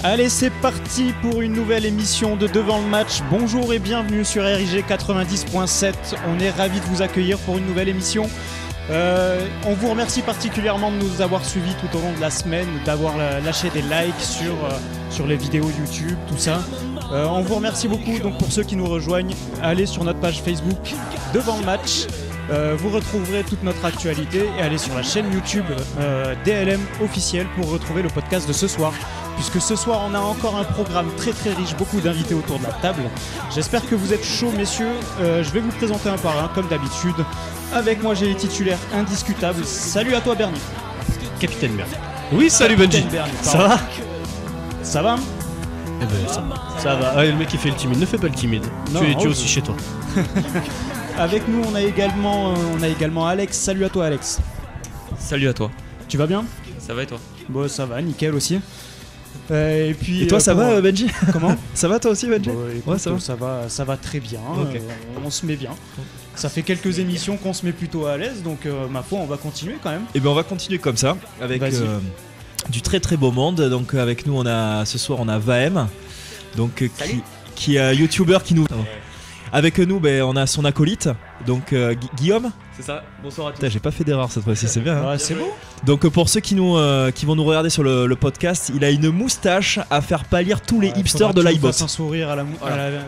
Allez, c'est parti pour une nouvelle émission de Devant le match. Bonjour et bienvenue sur RIG 90.7. On est ravis de vous accueillir pour une nouvelle émission. On vous remercie particulièrement de nous avoir suivis tout au long de la semaine, d'avoir lâché des likes sur les vidéos YouTube, tout ça. On vous remercie beaucoup. Donc pour ceux qui nous rejoignent, allez sur notre page Facebook Devant le match. Vous retrouverez toute notre actualité et allez sur la chaîne YouTube DLM officielle pour retrouver le podcast de ce soir. Puisque ce soir on a encore un programme très très riche, beaucoup d'invités autour de la table. J'espère que vous êtes chauds messieurs. Je vais vous présenter un par un comme d'habitude. Avec moi j'ai les titulaires indiscutables. Salut à toi Bernie. Capitaine Bernie. Oui, salut Benji. Ça va? Ça va? Eh ben, ça va. Ah, le mec qui fait le timide, ne fais pas le timide. Non, tu es aussi chez toi. Avec nous on a également Alex. Salut à toi Alex. Salut à toi. Tu vas bien? Ça va et toi? Bon ça va, nickel aussi. Et toi ça va Benji? Comment? Ça va toi aussi Benji? Écoute, ouais, ça va très bien. Okay. On se met bien. Ça fait quelques émissions qu'on se met plutôt à l'aise, donc ma foi on va continuer quand même. Et ben on va continuer comme ça avec du très très beau monde. Donc avec nous ce soir on a Vahem, donc qui est youtubeur qui nous. Avec nous on a son acolyte, donc Guillaume. C'est ça, bonsoir à tous. Putain, j'ai pas fait d'erreur cette fois-ci, c'est bien. Hein. Ouais, c'est beau. Donc pour ceux qui vont nous regarder sur le podcast, il a une moustache à faire pâlir tous les hipsters de l'iBot. Un sourire à la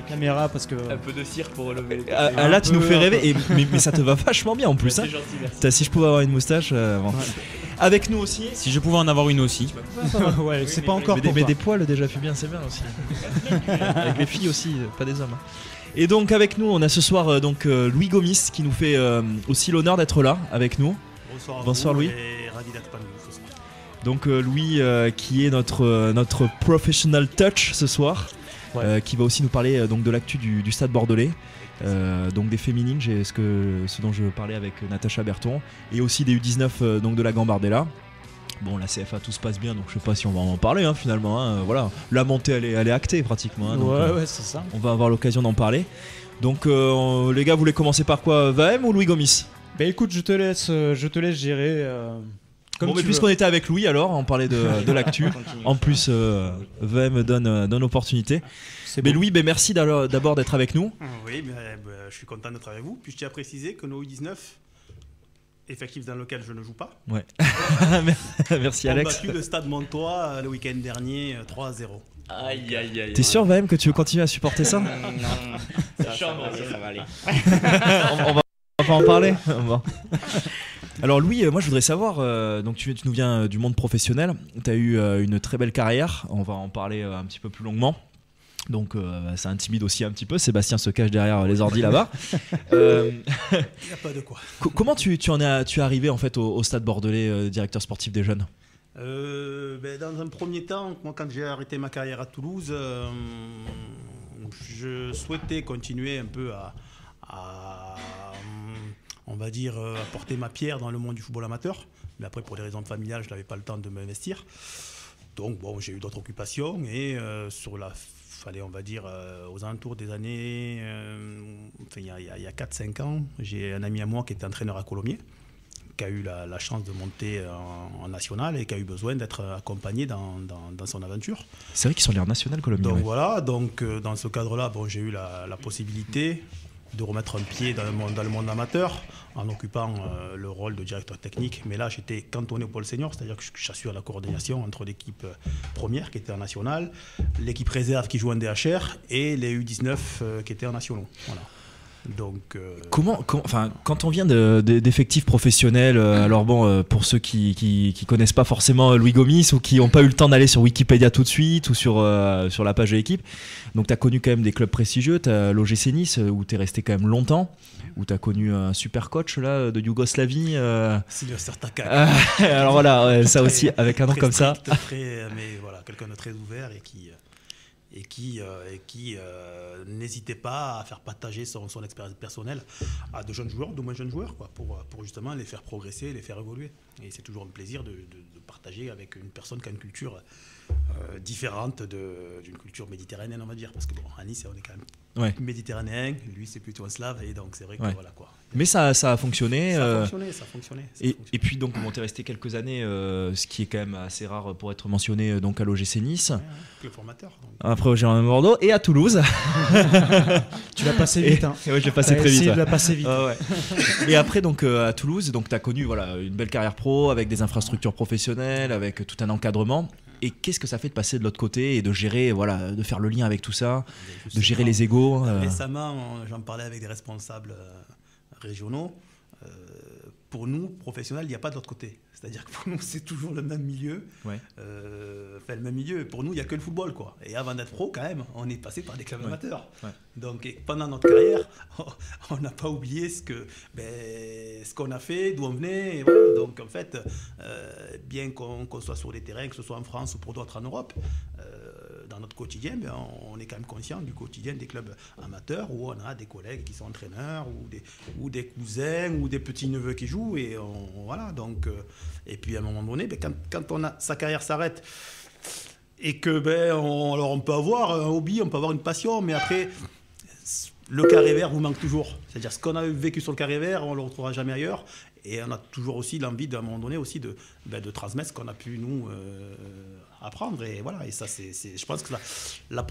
caméra parce que. Un peu de cire pour relever les là tu nous fais rêver, mais ça te va vachement bien en plus. C'est gentil, merci. Si je pouvais avoir une moustache. Bon. Ouais. Avec nous aussi. Si je pouvais en avoir une aussi. Ouais, c'est pas encore. Mais des poils déjà fait bien, c'est bien aussi. Avec les filles aussi, pas des hommes. Et donc avec nous on a ce soir Louis Gomis qui nous fait aussi l'honneur d'être là avec nous. Bonsoir Louis. Et ravi d'être parmi vous ce soir. Donc Louis qui est notre professional touch ce soir, qui va aussi nous parler de l'actu du Stade Bordelais, donc des féminines, ce dont je parlais avec Natacha Berton, et aussi des U19 de la Gambardella. Bon, la CFA tout se passe bien, donc je sais pas si on va en parler finalement. Hein, voilà, la montée elle est actée pratiquement. Hein, donc, ouais, c'est ça. On va avoir l'occasion d'en parler. Donc les gars, vous voulez commencer par quoi, Vahem ou Louis Gomis? Bah écoute, je te laisse gérer. Bon, mais puisqu'on était avec Louis, alors on parlait de l'actu. En plus, Vahem donne l'opportunité. Mais Louis, merci d'abord d'être avec nous. Oui, je suis content d'être avec vous. Puis je tiens à préciser que nos U19, effectif dans lequel je ne joue pas. Ouais. Merci Alex. On a battu le Stade Montois le week-end dernier 3-0. Aïe. T'es sûr Vahem que tu veux continuer à supporter ça? Non. Ça va aller. on va pas en parler. Alors Louis, moi je voudrais savoir, donc tu nous viens du monde professionnel, tu as eu une très belle carrière, on va en parler un petit peu plus longuement. Donc ça intimide aussi un petit peu, Sébastien se cache derrière les ordis là-bas. Il n'y a pas de quoi. Comment tu es arrivé en fait au Stade Bordelais, directeur sportif des jeunes? Dans un premier temps, moi quand j'ai arrêté ma carrière à Toulouse, je souhaitais continuer un peu à on va dire, apporter ma pierre dans le monde du football amateur. Mais après, pour des raisons familiales, je n'avais pas le temps de m'investir. Donc bon, j'ai eu d'autres occupations et on va dire, aux alentours des années, il y a 4-5 ans, j'ai un ami à moi qui était entraîneur à Colomiers, qui a eu la chance de monter en national et qui a eu besoin d'être accompagné dans son aventure. C'est vrai qu'ils sont l'air national Colomiers. Donc voilà, dans ce cadre-là, j'ai eu la possibilité de remettre un pied dans le monde amateur en occupant le rôle de directeur technique. Mais là, j'étais cantonné au pôle senior, c'est-à-dire que j'assure la coordination entre l'équipe première qui était en national, l'équipe réserve qui joue en DHR et les U19 qui étaient en nationaux. Voilà. Donc, quand on vient d'effectifs professionnels, alors bon, pour ceux qui connaissent pas forcément Louis Gomis ou qui n'ont pas eu le temps d'aller sur Wikipédia tout de suite ou sur la page de l'équipe, donc tu as connu quand même des clubs prestigieux, tu as l'OGC Nice où tu es resté quand même longtemps, où tu as connu un super coach là, de Yougoslavie. Sylvester Takak. Alors voilà, ça aussi, avec un nom comme strict, ça. Mais voilà, quelqu'un de très ouvert et qui n'hésitait pas à faire partager son expérience personnelle à de jeunes joueurs, de moins jeunes joueurs, pour justement les faire progresser, les faire évoluer. Et c'est toujours un plaisir de partager avec une personne qui a une culture différente d'une culture méditerranéenne, on va dire. Parce que bon, à Nice, on est quand même méditerranéen, lui c'est plutôt un slave, et donc c'est vrai que voilà quoi. Mais ça a fonctionné. Ça a fonctionné. Et puis donc tu es resté quelques années, ce qui est quand même assez rare pour être mentionné donc à l'OGC Nice. Le formateur. Après au Girondins de Bordeaux et à Toulouse. Tu l'as passé vite. Hein. Ouais, je l'ai passé très vite. Tu l'as passé vite. Et après donc à Toulouse, donc tu as connu une belle carrière pro avec des infrastructures professionnelles, avec tout un encadrement. Et qu'est-ce que ça fait de passer de l'autre côté et de gérer, de faire le lien avec tout ça, de gérer les égos Récemment, j'en parlais avec des responsables régionaux. Pour nous, professionnels, il n'y a pas de l'autre côté. C'est-à-dire que pour nous, c'est toujours le même milieu. Le même milieu. Pour nous, il n'y a que le football, quoi. Et avant d'être pro, quand même, on est passé par des clubs amateurs. Donc, pendant notre carrière, on n'a pas oublié ce qu'on a fait, d'où on venait. Et voilà. Donc, en fait, bien qu'on soit sur des terrains, que ce soit en France ou pour d'autres en Europe, dans notre quotidien, on est quand même conscient du quotidien des clubs amateurs où on a des collègues qui sont entraîneurs ou des cousins ou des petits-neveux qui jouent. Et voilà. Donc, et puis à un moment donné, quand sa carrière s'arrête et que on peut avoir un hobby, on peut avoir une passion, mais après le carré vert vous manque toujours. C'est-à-dire ce qu'on a vécu sur le carré vert, on le retrouvera jamais ailleurs. Et on a toujours aussi l'envie d'un moment donné aussi de transmettre ce qu'on a pu nous apprendre. Et voilà. Et ça, je pense que la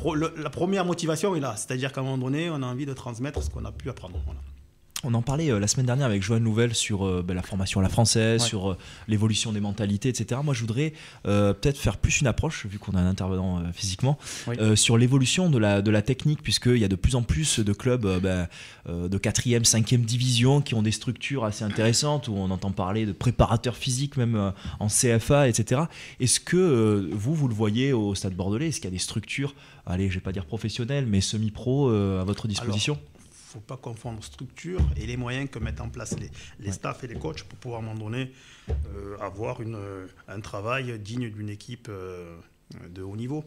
première motivation est là. C'est-à-dire qu'à un moment donné, on a envie de transmettre ce qu'on a pu apprendre. Voilà. On en parlait la semaine dernière avec Joanne Louvel sur la formation à la française, sur l'évolution des mentalités, etc. Moi, je voudrais peut-être faire plus une approche, vu qu'on a un intervenant physiquement, sur l'évolution de la technique, puisqu'il y a de plus en plus de clubs de 4e, 5e division qui ont des structures assez intéressantes, où on entend parler de préparateurs physiques, même en CFA, etc. Est-ce que vous le voyez au Stade Bordelais? Est-ce qu'il y a des structures, allez, je ne vais pas dire professionnelles, mais semi-pro à votre disposition? Il ne faut pas confondre structure et les moyens que mettent en place les staffs et les coachs pour pouvoir à un moment donné avoir un travail digne d'une équipe de haut niveau.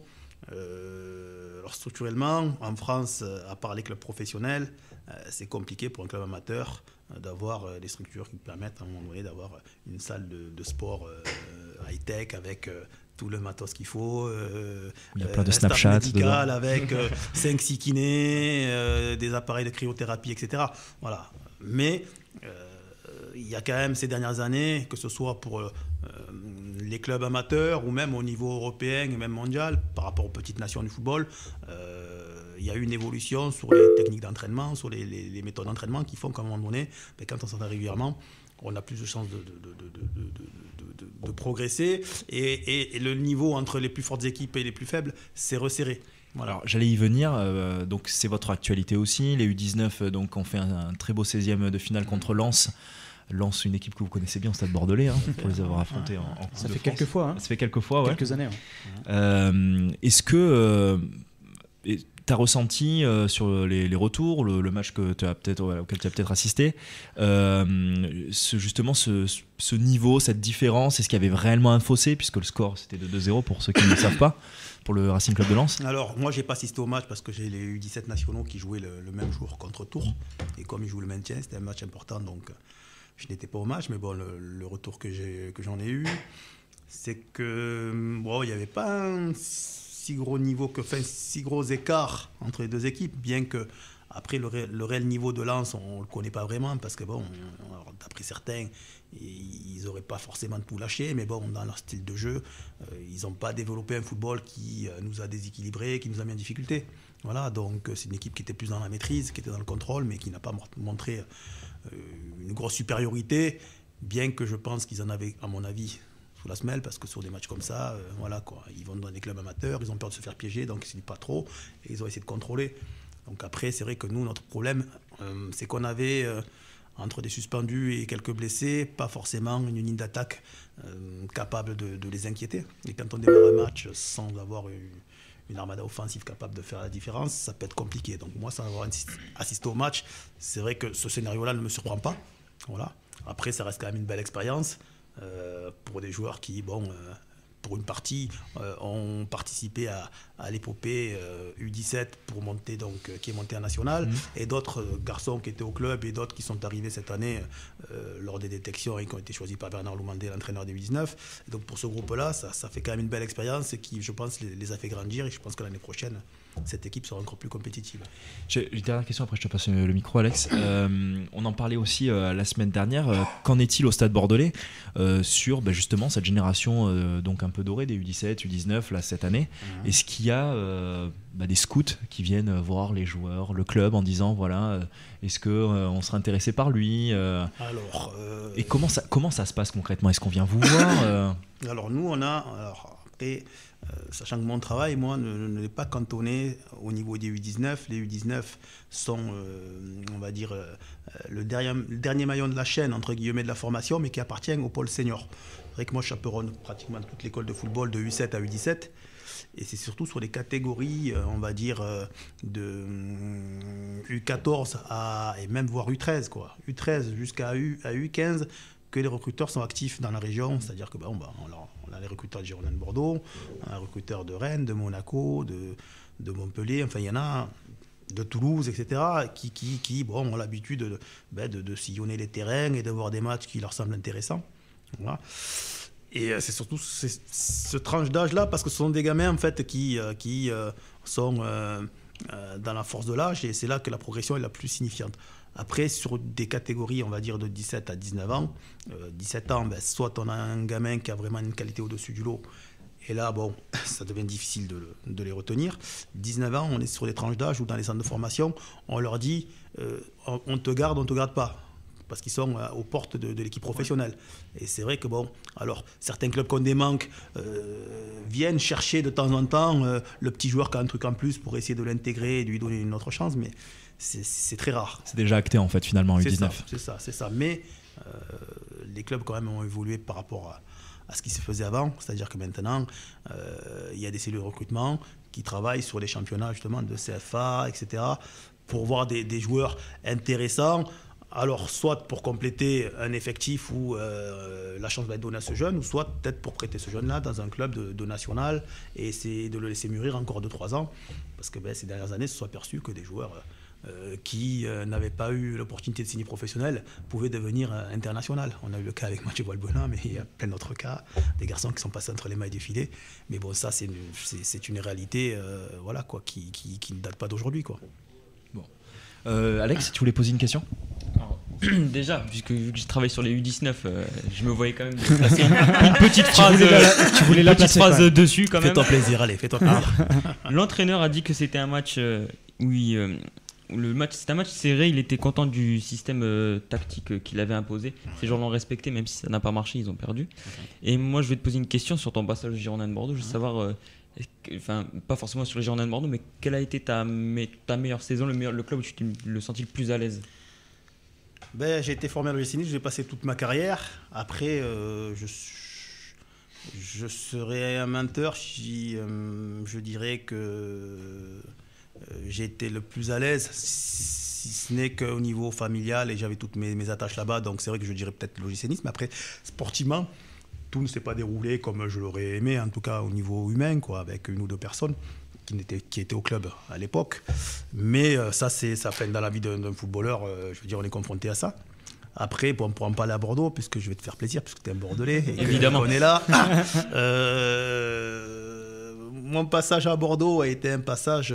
Alors structurellement, en France, à part les clubs professionnels, c'est compliqué pour un club amateur d'avoir des structures qui permettent à un moment donné d'avoir une salle de sport high-tech avec tout le matos qu'il faut, il y a plein de Snapchat médical avec 5-6 kinés, des appareils de cryothérapie, etc. Voilà. Mais il y a quand même ces dernières années, que ce soit pour les clubs amateurs ou même au niveau européen et même mondial, par rapport aux petites nations du football, il y a eu une évolution sur les techniques d'entraînement, sur les méthodes d'entraînement qui font qu'à un moment donné, quand on s'entraîne régulièrement, on a plus de chances de progresser et le niveau entre les plus fortes équipes et les plus faibles s'est resserré. Voilà. Alors j'allais y venir, donc c'est votre actualité aussi, les U19 donc ont fait un très beau 16e de finale contre Lens. Lens, une équipe que vous connaissez bien au Stade Bordelais, pour les avoir affrontés en Coupe de France. Ça fait quelques fois. Ça fait quelques fois, quelques années. Est-ce que tu as ressenti sur les retours, le match que auquel tu as peut-être assisté, justement ce niveau, cette différence, est-ce qu'il y avait réellement un fossé, puisque le score c'était de 2-0 pour ceux qui ne le savent pas, pour le Racing Club de Lens? Alors moi j'ai pas assisté au match parce que j'ai les U17 nationaux qui jouaient le même jour contre Tours, et comme ils jouent le maintien, c'était un match important, donc je n'étais pas au match. Mais bon, le retour que j'en ai eu, c'est que il n'y avait pas un si gros niveau, si gros écart entre les deux équipes, bien que après le réel niveau de Lens, on le connaît pas vraiment, parce que alors, d'après certains, ils n'auraient pas forcément tout lâché, mais bon, dans leur style de jeu, ils n'ont pas développé un football qui nous a déséquilibrés, qui nous a mis en difficulté. Voilà, donc c'est une équipe qui était plus dans la maîtrise, qui était dans le contrôle, mais qui n'a pas montré une grosse supériorité, bien que je pense qu'ils en avaient, à mon avis, sous la semelle, parce que sur des matchs comme ça, voilà quoi, ils vont dans des clubs amateurs, ils ont peur de se faire piéger, donc ils ne se disent pas trop, et ils ont essayé de contrôler. Donc après, c'est vrai que nous, notre problème, c'est qu'on avait, entre des suspendus et quelques blessés, pas forcément une ligne d'attaque capable de les inquiéter. Et quand on démarre un match sans avoir une armada offensive capable de faire la différence, ça peut être compliqué. Donc moi, sans avoir assisté au match, c'est vrai que ce scénario-là ne me surprend pas. Voilà. Après, ça reste quand même une belle expérience pour des joueurs qui pour une partie, ont participé à l'épopée U17 pour monter, donc, qui est montée en national, et d'autres garçons qui étaient au club et d'autres qui sont arrivés cette année lors des détections et qui ont été choisis par Bernard Loumandé, l'entraîneur des U19. Et donc pour ce groupe-là, ça fait quand même une belle expérience et qui, je pense, les a fait grandir, et je pense que l'année prochaine, cette équipe sera encore plus compétitive. J'ai une dernière question, après je te passe le micro, Alex. On en parlait aussi la semaine dernière. Qu'en est-il au Stade Bordelais sur justement cette génération donc un peu dorée des U17, U19 là, cette année? Est-ce qu'il y a des scouts qui viennent voir les joueurs, le club, en disant voilà, est-ce qu'on serait intéressé par lui et comment ça se passe concrètement? Est-ce qu'on vient vous voir Alors nous, on a... après, sachant que mon travail, moi, ne n'est pas cantonné au niveau des U19. Les U19 sont, on va dire, le dernier maillon de la chaîne, entre guillemets, de la formation, mais qui appartient au pôle senior. C'est vrai que moi, je chaperonne pratiquement toute l'école de football de U7 à U17. Et c'est surtout sur les catégories, on va dire, de U14 et même voire U13, quoi. U13 jusqu'à U15, que les recruteurs sont actifs dans la région. C'est-à-dire que on a les recruteurs de Girondins de Bordeaux, on a les recruteurs de Rennes, de Monaco, de Montpellier, enfin il y en a de Toulouse, etc., qui ont l'habitude de sillonner les terrains et de voir des matchs qui leur semblent intéressants. Voilà. Et c'est surtout ce tranche d'âge-là, parce que ce sont des gamins en fait, qui sont dans la force de l'âge, et c'est là que la progression est la plus signifiante. Après, sur des catégories, on va dire de 17 à 19 ans, 17 ans, soit on a un gamin qui a vraiment une qualité au-dessus du lot, et là, ça devient difficile de les retenir. 19 ans, on est sur des tranches d'âge où dans les centres de formation, on leur dit on te garde, on ne te garde pas, parce qu'ils sont aux portes de l'équipe professionnelle. Et c'est vrai que, alors, certains clubs qui ont des manques viennent chercher de temps en temps le petit joueur qui a un truc en plus pour essayer de l'intégrer et de lui donner une autre chance, mais c'est très rare. C'est déjà acté, en fait, finalement, U19. C'est ça. Mais les clubs, quand même, ont évolué par rapport à ce qui se faisait avant. C'est-à-dire que maintenant, il y a des cellules de recrutement qui travaillent sur les championnats, justement, de CFA, etc., pour voir des joueurs intéressants. Alors, soit pour compléter un effectif où la chance va être donnée à ce jeune, ou soit peut-être pour prêter ce jeune-là dans un club de national et essayer de le laisser mûrir encore 2-3 ans. Parce que ces dernières années, se sont aperçus que des joueurs qui n'avaient pas eu l'opportunité de signer professionnel pouvaient devenir international. On a eu le cas avec Mathieu Valbuena, mais il y a plein d'autres cas, des garçons qui sont passés entre les mailles du filet. Mais ça, c'est une réalité qui ne date pas d'aujourd'hui, quoi. Alex, tu voulais poser une question? Alors, déjà, puisque je travaille sur les U19, je me voyais quand même placer une petite phrase, dessus quand même. Fais-toi plaisir, allez, fais-toi plaisir. L'entraîneur a dit que c'était un match c'était un match serré, il était content du système tactique qu'il avait imposé. Ces joueurs l'ont respecté, même si ça n'a pas marché, ils ont perdu. Et moi, je vais te poser une question sur ton passage au Girondins de Bordeaux. Je veux savoir, pas forcément sur les Girondins de Bordeaux, mais quelle a été ta meilleure saison, le club où tu t'es le senti le plus à l'aise? J'ai été formé à l'OGC Nice, j'ai passé toute ma carrière. Après, je serais un menteur si je dirais que j'ai été le plus à l'aise, si ce n'est qu'au niveau familial, et j'avais toutes mes attaches là-bas, donc c'est vrai que je dirais peut-être l'OGC Nice. Mais après, sportivement, tout ne s'est pas déroulé comme je l'aurais aimé, en tout cas au niveau humain, avec une ou deux personnes qui étaient au club à l'époque. Mais ça fait dans la vie d'un footballeur, je veux dire, on est confronté à ça. Après, on ne pourra pas aller à Bordeaux, puisque je vais te faire plaisir, puisque tu es un Bordelais. Et évidemment. On est là. Mon passage à Bordeaux a été un passage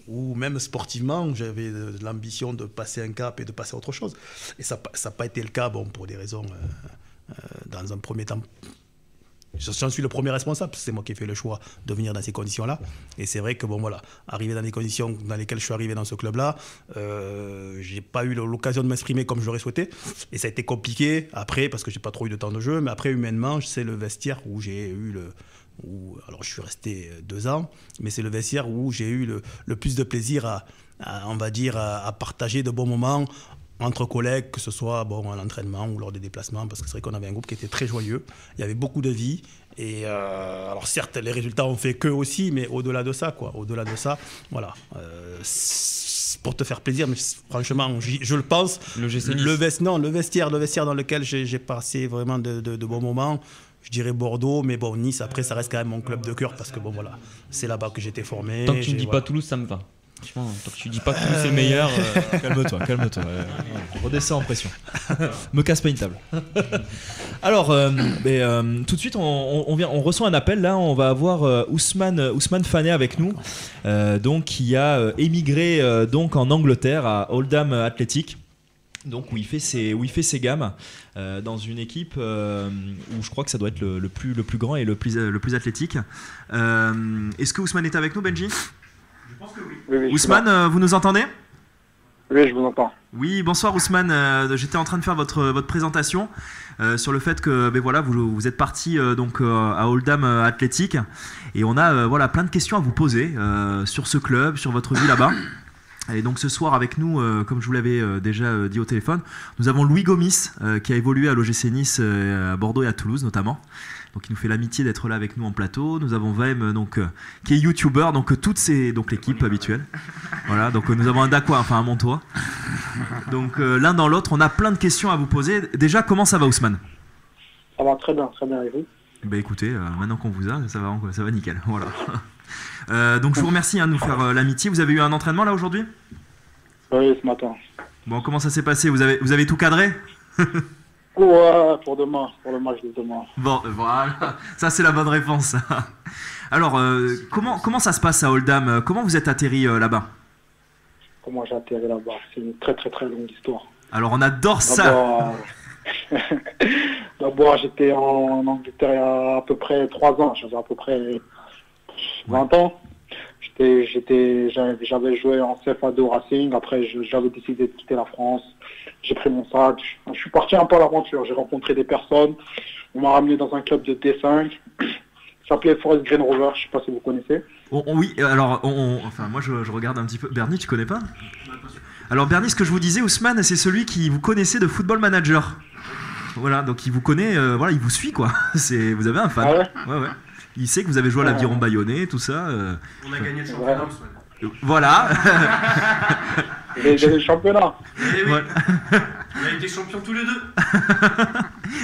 où, même sportivement, j'avais l'ambition de passer un cap et de passer à autre chose. Et ça n'a pas été le cas, pour des raisons, dans un premier temps. J'en suis le premier responsable, c'est moi qui ai fait le choix de venir dans ces conditions-là. Et c'est vrai que, arriver dans les conditions dans lesquelles je suis arrivé dans ce club-là, j'ai pas eu l'occasion de m'exprimer comme je l'aurais souhaité. Et ça a été compliqué après, parce que j'ai pas trop eu de temps de jeu. Mais après, humainement, c'est le vestiaire où j'ai eu alors, je suis resté 2 ans, mais c'est le vestiaire où j'ai eu le plus de plaisir à partager de bons moments entre collègues, que ce soit à l'entraînement ou lors des déplacements, parce que c'est vrai qu'on avait un groupe qui était très joyeux, il y avait beaucoup de vie, et alors certes les résultats ont fait qu'eux aussi, mais au-delà de ça, voilà, pour te faire plaisir, mais franchement, je le pense, le vestiaire dans lequel j'ai passé vraiment de bons moments, je dirais Bordeaux, mais bon, Nice, après, ça reste quand même mon club de cœur parce que bon, voilà, c'est là-bas que j'ai été formé. Tant que tu ne dis voilà. pas Toulouse, ça me va. Franchement, tant que tu dis pas que Toulouse c'est le meilleur. Calme-toi. Redescends en pression. Me casse pas une table. Alors, tout de suite, on reçoit un appel. Là, on va avoir Ousmane Fané avec nous, donc qui a émigré donc en Angleterre à Oldham Athletic. Donc où il fait ses gammes dans une équipe où je crois que ça doit être le plus grand et le plus athlétique. Est-ce que Ousmane est avec nous, Benji ? Je pense que oui. Oui, Ousmane, vous nous entendez ? Oui, je vous entends. Oui, bonsoir Ousmane. J'étais en train de faire votre présentation sur le fait que vous êtes parti donc à Oldham Athletic et on a plein de questions à vous poser sur ce club, sur votre vie là-bas. Et donc ce soir avec nous, comme je vous l'avais déjà dit au téléphone, nous avons Louis Gomis qui a évolué à l'OGC Nice, à Bordeaux et à Toulouse notamment. Donc il nous fait l'amitié d'être là avec nous en plateau. Nous avons Vaim qui est youtubeur, donc donc l'équipe habituelle. Voilà, donc nous avons un Dacois, enfin un Montois. Donc l'un dans l'autre, on a plein de questions à vous poser. Déjà, comment ça va Ousmane ? Ça va très bien et vous ? Écoutez, maintenant qu'on vous a, ça va nickel. Voilà. Donc je vous remercie de nous faire l'amitié. Vous avez eu un entraînement là aujourd'hui ? Oui, ce matin. Bon, comment ça s'est passé ? Vous avez tout cadré ? Ouais, pour demain, pour le match de demain. Bon, voilà, ça c'est la bonne réponse. Alors, comment ça se passe à Oldham ? Comment vous êtes atterri là-bas ? Comment j'ai atterri là-bas ? C'est une très très très longue histoire. Alors on adore ça. D'abord j'étais en Angleterre il y a à peu près 3 ans, j'avais à peu près 20 ans. J'avais joué en CFA2 au Racing, après j'avais décidé de quitter la France. J'ai pris mon sac, je suis parti un peu à l'aventure, j'ai rencontré des personnes, on m'a ramené dans un club de D5, ça s'appelait Forest Green Rovers, je sais pas si vous connaissez. Oui, alors enfin moi je regarde un petit peu. Bernie, tu connais pas ? Alors Bernie, ce que je vous disais, Ousmane, c'est celui qui vous connaissait de Football Manager. Voilà, donc il vous connaît, il vous suit quoi. Vous avez un fan. Ah ouais. Ouais. Il sait que vous avez joué à l'Aviron Bayonnais, tout ça. On a gagné le championnat, Ousmane. Voilà. J'ai le championnat. Eh oui. On a été champions tous les deux.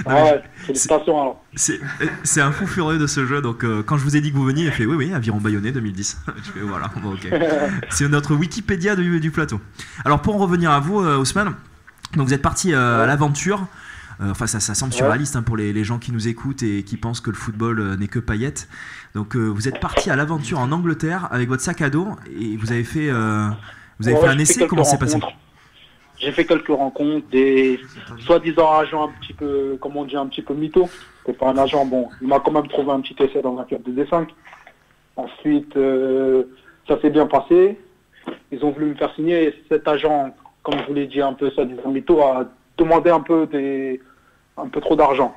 Ouais, félicitations alors. C'est un fou furieux de ce jeu, donc quand je vous ai dit que vous veniez, il fait oui, Aviron Bayonnais 2010. Je fais voilà, bon, ok. C'est notre Wikipédia du plateau. Alors pour en revenir à vous, Ousmane, donc vous êtes parti à l'aventure. Enfin, ça semble surréaliste pour les gens qui nous écoutent et qui pensent que le football n'est que paillettes. Donc, vous êtes parti à l'aventure en Angleterre avec votre sac à dos et vous avez fait un essai. Comment c'est passé ? J'ai fait quelques rencontres, des soi-disant agents un petit peu, comme on dit, un petit peu mytho. C'est pas un agent, bon, il m'a quand même trouvé un petit essai dans un club de D5. Ensuite, ça s'est bien passé. Ils ont voulu me faire signer et cet agent, comme je vous l'ai dit, un peu soi-disant mytho, a demandé un peu trop d'argent.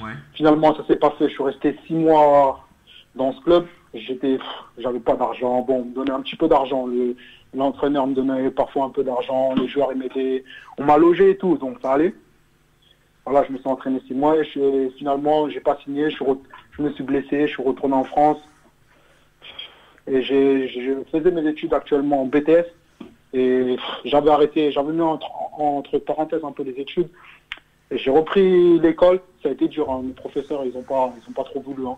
Ouais. Finalement, ça s'est pas fait. Je suis resté 6 mois dans ce club. J'avais pas d'argent. Bon, on me donnait un petit peu d'argent. L'entraîneur me donnait parfois un peu d'argent. Les joueurs, ils m'aidaient. On m'a logé et tout, donc ça allait. Voilà, je me suis entraîné 6 mois et finalement, j'ai pas signé. Je me suis blessé. Je suis retourné en France. Et je faisais mes études actuellement en BTS. Et j'avais arrêté, j'avais mis entre parenthèses un peu les études. Et j'ai repris l'école, ça a été dur, hein. Les professeurs, ils ont pas trop voulu. Hein.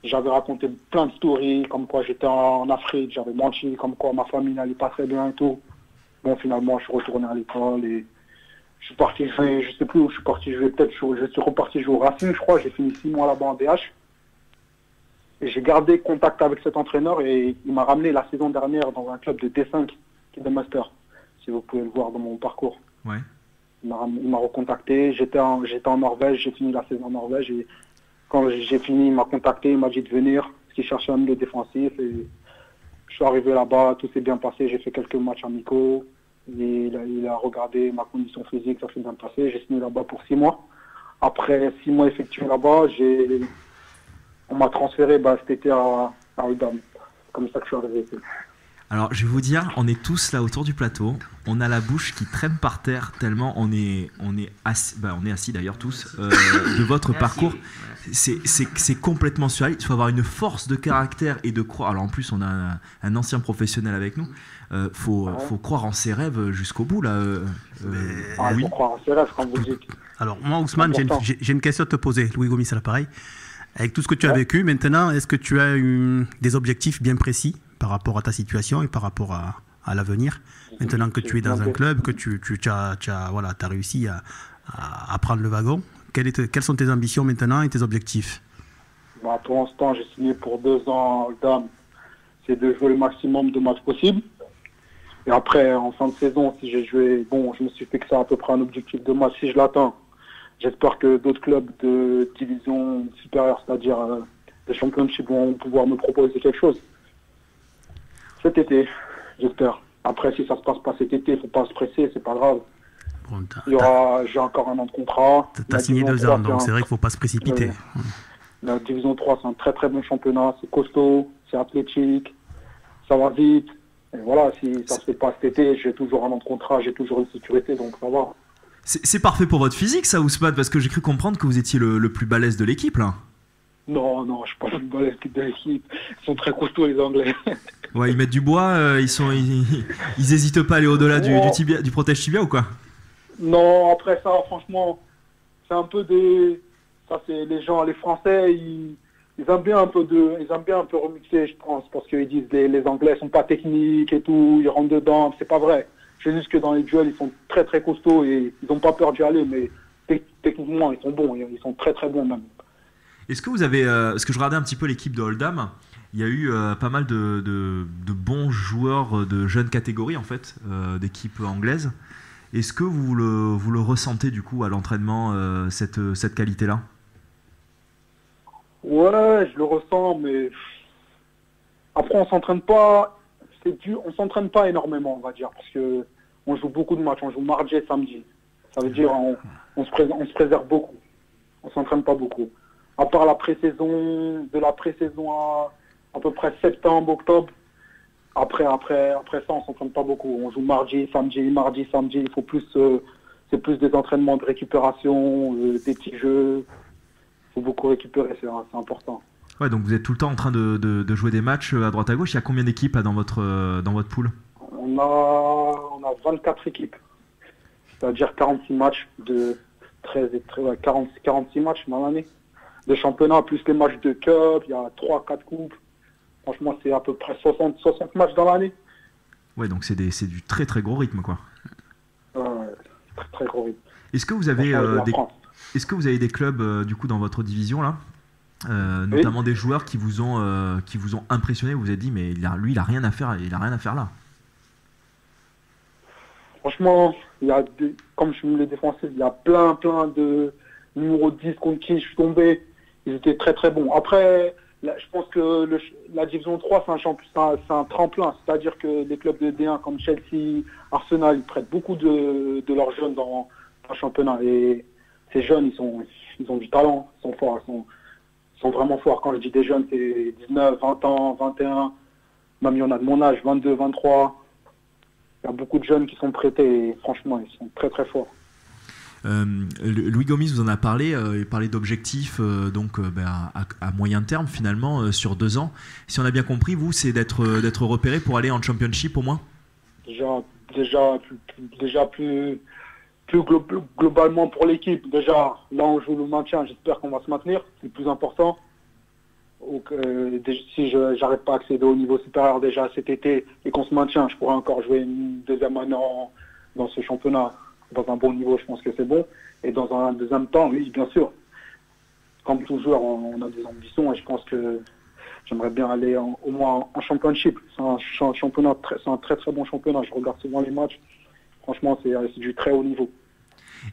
J'avais raconté plein de stories, comme quoi j'étais en Afrique, j'avais menti, comme quoi ma famille n'allait pas très bien et tout. Bon, finalement, je suis retourné à l'école et je suis parti jouer, je sais plus où je suis parti jouer, je suis reparti jouer au Racing, je crois, j'ai fini 6 mois là-bas en DH. Et j'ai gardé contact avec cet entraîneur et il m'a ramené la saison dernière dans un club de D5 qui est de Master, si vous pouvez le voir dans mon parcours. Ouais. Il m'a recontacté, j'étais en Norvège, j'ai fini la saison en Norvège et quand j'ai fini, il m'a contacté, il m'a dit de venir, parce qu'il cherchait un milieu défensif et je suis arrivé là-bas, tout s'est bien passé, j'ai fait quelques matchs amicaux, et il a regardé ma condition physique, ça s'est bien passé, j'ai signé là-bas pour 6 mois. Après 6 mois effectués là-bas, on m'a transféré cet été à Oldham, comme ça que je suis arrivé ici. Alors, je vais vous dire, on est tous là autour du plateau. On a la bouche qui traîne par terre tellement on est assis d'ailleurs tous de votre parcours. C'est complètement surréaliste. Il faut avoir une force de caractère et de croire. Alors en plus, on a un ancien professionnel avec nous. Faut croire en ses rêves jusqu'au bout là. Il faut croire en ses rêves quand vous dites. Alors moi, Ousmane, j'ai une question à te poser. Louis Gomis, c'est l'appareil. Avec tout ce que tu as vécu, maintenant, est-ce que tu as des objectifs bien précis par rapport à ta situation et par rapport à l'avenir? Maintenant que tu es dans un club, que tu as réussi à prendre le wagon, quelles sont tes ambitions maintenant et tes objectifs? Pour l'instant, j'ai signé pour 2 ans à Oldham. C'est de jouer le maximum de matchs possible. Et après, en fin de saison, si j'ai joué, je me suis fixé à peu près un objectif de match. Si je l'atteins, j'espère que d'autres clubs de division supérieure, c'est-à-dire les championships, vont pouvoir me proposer quelque chose. Cet été, j'espère. Après, si ça se passe pas cet été, il ne faut pas se presser, c'est pas grave. Bon, j'ai encore 1 an de contrat. Tu as signé 2 ans, donc c'est vrai qu'il ne faut pas se précipiter. La division 3, c'est un très très bon championnat. C'est costaud, c'est athlétique, ça va vite. Et voilà, si ça ne se fait pas cet été, j'ai toujours 1 an de contrat, j'ai toujours une sécurité, donc ça va. C'est parfait pour votre physique, ça, Ousmane, parce que j'ai cru comprendre que vous étiez le plus balèze de l'équipe, là. Non, je ne suis pas le plus balèze de l'équipe. Ils sont très costauds, les Anglais. Ouais, ils mettent du bois, ils hésitent pas à aller au-delà du protège tibia ou quoi? Non, après ça, franchement, c'est un peu des... Ça, c'est les Français, ils aiment bien un peu remixer, je pense, parce qu'ils disent les Anglais sont pas techniques et tout, ils rentrent dedans, c'est pas vrai. C'est juste que dans les duels, ils sont très très costauds et ils n'ont pas peur d'y aller, mais techniquement, ils sont bons, ils sont très très bons même. Est-ce que vous avez, parce que je regardais un petit peu l'équipe de Oldham, il y a eu pas mal de bons joueurs de jeunes catégories en fait, d'équipes anglaises. Est-ce que vous le ressentez du coup à l'entraînement, cette qualité-là? Ouais, je le ressens, mais après on s'entraîne pas. On s'entraîne pas énormément, on va dire, parce que on joue beaucoup de matchs. On joue mardi et samedi. Ça veut dire on se préserve beaucoup. On s'entraîne pas beaucoup. À part la pré-saison, de la pré-saison à peu près septembre, octobre. Après ça, on s'entraîne pas beaucoup. On joue mardi, samedi. Il faut plus, c'est plus des entraînements de récupération, des petits jeux. Il faut beaucoup récupérer, c'est important. Ouais, donc vous êtes tout le temps en train de jouer des matchs à droite à gauche. Il y a combien d'équipes là, dans votre pool? On a 24 équipes. C'est-à-dire 46 matchs de 46 matchs dans l'année. De championnat, plus les matchs de cup, il y a 3-4 coupes. Franchement, c'est à peu près 60 matchs dans l'année. Ouais, donc c'est du très très gros rythme, quoi. Très très gros rythme. Est-ce que vous avez des clubs du coup dans votre division là, notamment des joueurs qui vous ont impressionné, vous vous êtes dit mais lui il a rien à faire là? Franchement, comme je me l'ai défoncé, il y a plein de numéros 10 contre qui je suis tombé. Ils étaient très très bons. Après, je pense que la division 3, c'est un tremplin. C'est-à-dire que les clubs de D1 comme Chelsea, Arsenal, ils prêtent beaucoup de leurs jeunes dans le championnat. Et ces jeunes, ils ont du talent, ils sont forts, ils sont vraiment forts. Quand je dis des jeunes, c'est 19, 20 ans, 21. Même il y en a de mon âge, 22, 23. Il y a beaucoup de jeunes qui sont prêtés et franchement, ils sont très très forts. Louis Gomis vous en a parlé, il parlait d'objectifs à moyen terme finalement sur 2 ans. Si on a bien compris, vous, c'est d'être repéré pour aller en championship au moins? Déjà plus globalement pour l'équipe. Déjà, là on joue le maintien, j'espère qu'on va se maintenir, c'est le plus important. Donc, si je n'arrive pas à accéder au niveau supérieur déjà cet été et qu'on se maintient, je pourrais encore jouer une deuxième année dans ce championnat. Dans un bon niveau, je pense que c'est bon. Et dans un deuxième temps, oui, bien sûr. Comme tout joueur, on a des ambitions et je pense que j'aimerais bien aller au moins en championship. C'est un championnat, c'est un très très bon championnat. Je regarde souvent les matchs. Franchement, c'est du très haut niveau.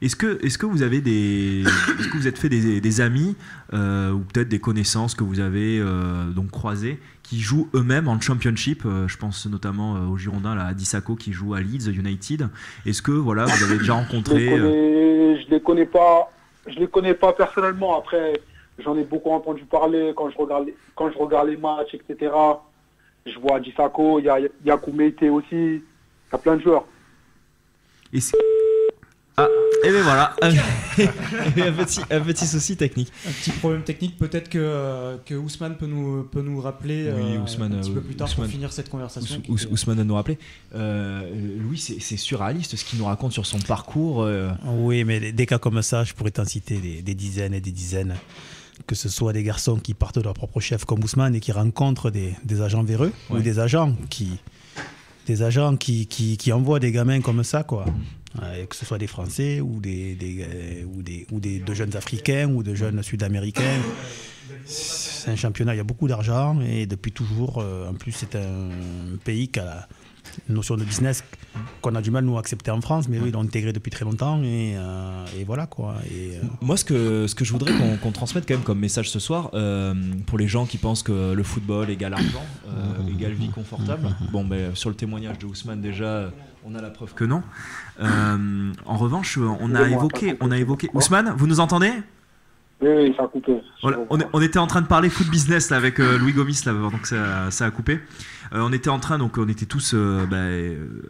Est-ce que vous avez est-ce que vous êtes fait des amis ou peut-être des connaissances que vous avez donc croisées qui jouent eux-mêmes en championship? Je pense notamment aux Girondins, à Dissako qui joue à Leeds United. Est-ce que voilà, vous avez déjà rencontré? Je les connais pas personnellement. Après, j'en ai beaucoup entendu parler quand je regarde les matchs, etc. Je vois Disako, il y a Yakoumete aussi. Il y a plein de joueurs. Et et ben voilà, un petit souci technique. Un petit problème technique, peut-être que Ousmane peut nous rappeler Ousmane, un petit peu plus tard Ousmane, pour finir cette conversation. Ousmane va nous rappeler. Louis, c'est surréaliste ce qu'il nous raconte sur son parcours. Oui, mais des cas comme ça, je pourrais t'en citer des dizaines et des dizaines. Que ce soit des garçons qui partent de leur propre chef comme Ousmane et qui rencontrent des agents véreux, ou des agents qui envoient des gamins comme ça, quoi. Que ce soit des Français ou de jeunes Africains ou de jeunes Sud-Américains. C'est un championnat, il y a beaucoup d'argent et depuis toujours, en plus c'est un pays qui a une notion de business qu'on a du mal nous à accepter en France, mais eux ils l'ont intégré depuis très longtemps et voilà quoi. Moi ce que je voudrais qu'on transmette quand même comme message ce soir, pour les gens qui pensent que le football égale argent, égale vie confortable, bon ben sur le témoignage de Ousmane déjà on a la preuve que non. En revanche on a évoqué Ousmane, vous nous entendez ? Oui, ça a coupé. On était en train de parler foot business là, avec Louis Gomis là, donc ça a coupé. On était tous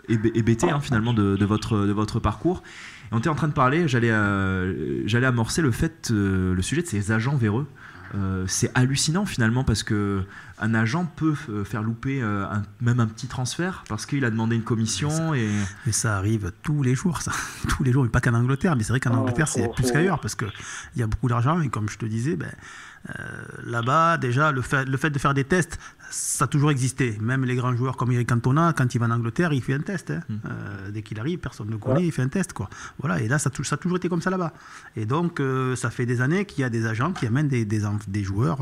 hébétés finalement de votre parcours. Et on était en train de parler, j'allais amorcer le sujet de ces agents véreux. C'est hallucinant finalement parce que un agent peut faire louper même un petit transfert parce qu'il a demandé une commission. Mais ça arrive tous les jours, ça. Tous les jours, mais pas qu'en Angleterre. Mais c'est vrai qu'en Angleterre, c'est plus qu'ailleurs parce qu'il y a beaucoup d'argent et comme je te disais, là-bas, déjà, le fait de faire des tests, ça a toujours existé. Même les grands joueurs comme Eric Cantona, quand il va en Angleterre, il fait un test. Dès qu'il arrive, personne ne le connaît, il fait un test, quoi. Voilà, et là, ça a toujours été comme ça là-bas. Et donc, ça fait des années qu'il y a des agents qui amènent des joueurs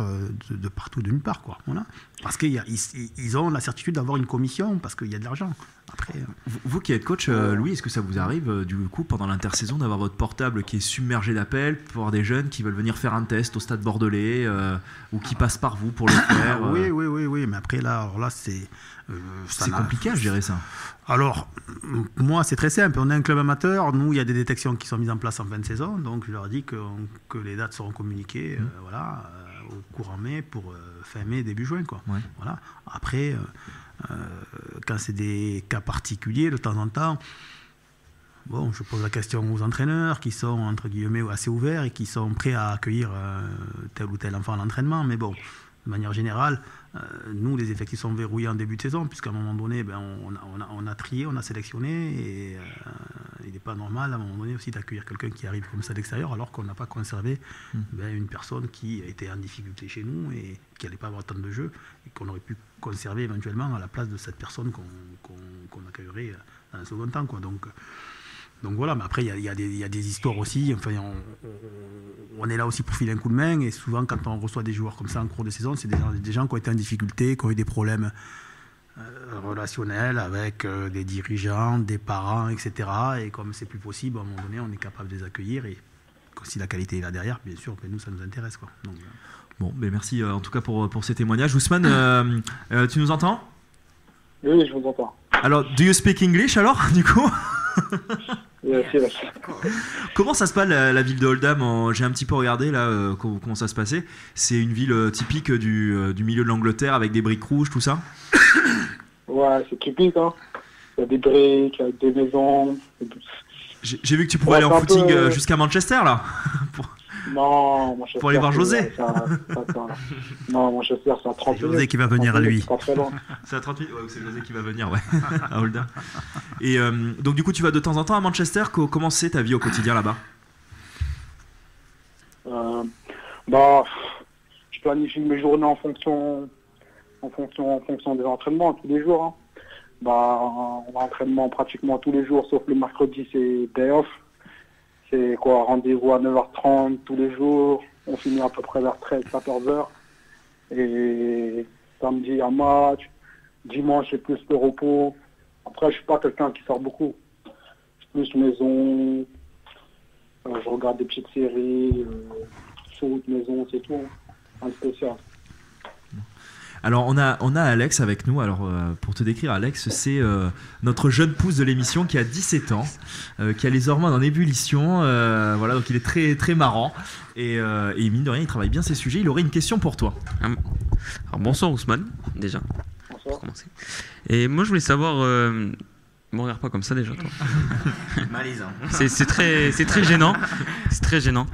de partout, de nulle part, quoi. Voilà. Parce qu'ils ont la certitude d'avoir une commission, parce qu'il y a de l'argent. Après, vous qui êtes coach, Louis, est-ce que ça vous arrive du coup pendant l'intersaison d'avoir votre portable qui est submergé d'appels pour avoir des jeunes qui veulent venir faire un test au Stade Bordelais ou qui passent par vous pour le faire Oui, mais après là c'est compliqué, je dirais ça. Alors, moi, c'est très simple. On est un club amateur. Nous, il y a des détections qui sont mises en place en fin de saison. Donc, je leur dis que les dates seront communiquées au courant mai pour fin mai, début juin, quoi. Ouais. Voilà. Après, quand c'est des cas particuliers, de temps en temps, bon, je pose la question aux entraîneurs qui sont, entre guillemets, assez ouverts et qui sont prêts à accueillir tel ou tel enfant à l'entraînement. Mais bon, de manière générale, nous, les effectifs sont verrouillés en début de saison, puisqu'à un moment donné, on a trié, on a sélectionné, et il n'est pas normal, à un moment donné, aussi d'accueillir quelqu'un qui arrive comme ça d'extérieur, alors qu'on n'a pas conservé une personne qui était en difficulté chez nous et qui n'allait pas avoir tant de jeux, et qu'on aurait pu conserver éventuellement à la place de cette personne qu'on accueillerait dans un second temps, quoi. Donc voilà, mais après il y a des histoires aussi. Enfin, on est là aussi pour filer un coup de main, et souvent quand on reçoit des joueurs comme ça en cours de saison, c'est des gens qui ont été en difficulté, qui ont eu des problèmes relationnels avec des dirigeants, des parents, etc. Et comme c'est plus possible, à un moment donné, on est capable de les accueillir, et si la qualité est là derrière, bien sûr, nous ça nous intéresse, quoi. Donc, bon, ben merci en tout cas pour ces témoignages. Ousmane, tu nous entends ? Oui, je vous entends. Alors, do you speak English alors, du coup ? Yes. Comment ça se passe la ville de Oldham ? J'ai un petit peu regardé là comment ça se passait. C'est une ville typique du milieu de l'Angleterre avec des briques rouges, tout ça ? Ouais, c'est typique, hein. Il y a des briques, il y a des maisons. J'ai vu que tu pouvais aller en footing jusqu'à Manchester là. Non, Manchester, pour aller voir José. Non, Manchester, c'est à 30 minutes. C'est José qui va venir à lui. C'est pas très loin. C'est à 30 minutes. Ouais, c'est José qui va venir, ouais, à Oldham. Et donc du coup, tu vas de temps en temps à Manchester. Comment c'est ta vie au quotidien là-bas ? Je planifie mes journées en fonction des entraînements tous les jours. Hein. On a entraînement pratiquement tous les jours, sauf le mercredi, c'est day off. C'est quoi, rendez-vous à 9h30 tous les jours. On finit à peu près vers 13-14h. Et samedi, un match. Dimanche, c'est plus le repos. Après, je suis pas quelqu'un qui sort beaucoup. Je suis plus maison. Je regarde des petites séries. Foot, maison, c'est tout. Un spécial. Alors on a Alex avec nous. Alors pour te décrire, Alex, c'est notre jeune pousse de l'émission qui a 17 ans, qui a les hormones en ébullition. Voilà, donc il est très très marrant et mine de rien, il travaille bien ses sujets. Il aurait une question pour toi. Alors bonsoir Ousmane, déjà. Bonsoir. commencer. Et moi, je voulais savoir. Me regarde pas comme ça déjà, toi. Malaisant. C'est très gênant. C'est très gênant.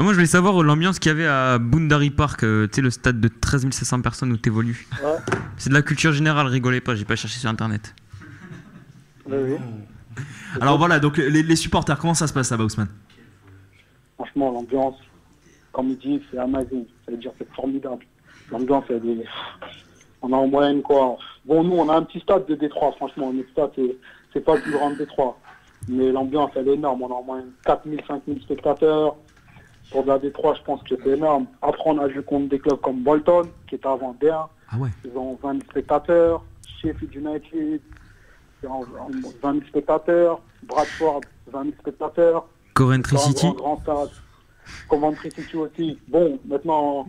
Moi, je voulais savoir l'ambiance qu'il y avait à Boundary Park, tu sais, le stade de 13 500 personnes où tu évolues. Ouais. C'est de la culture générale, rigolez pas, j'ai pas cherché sur internet. Oui. Alors voilà, donc les supporters, comment ça se passe là-bas, Ousmane? Franchement, l'ambiance, comme il dit, c'est amazing. Ça veut dire c'est formidable. L'ambiance, on a en moyenne quoi. Bon, nous, on a un petit stade de Détroit, franchement. Notre stade, c'est pas le plus grand de Détroit. Mais l'ambiance, elle est énorme. On a en moyenne 4 000, 5 000 spectateurs. Pour de la Détroit, je pense que c'est énorme. Après, on a joué contre des clubs comme Bolton, qui est avant D1. Ah ouais. Ils ont 20 000 spectateurs. Sheffield United, ils ont 20 000 spectateurs. Bradford, 20 000 spectateurs. Coventry City. Grand stade. Coventry City aussi. Bon, maintenant,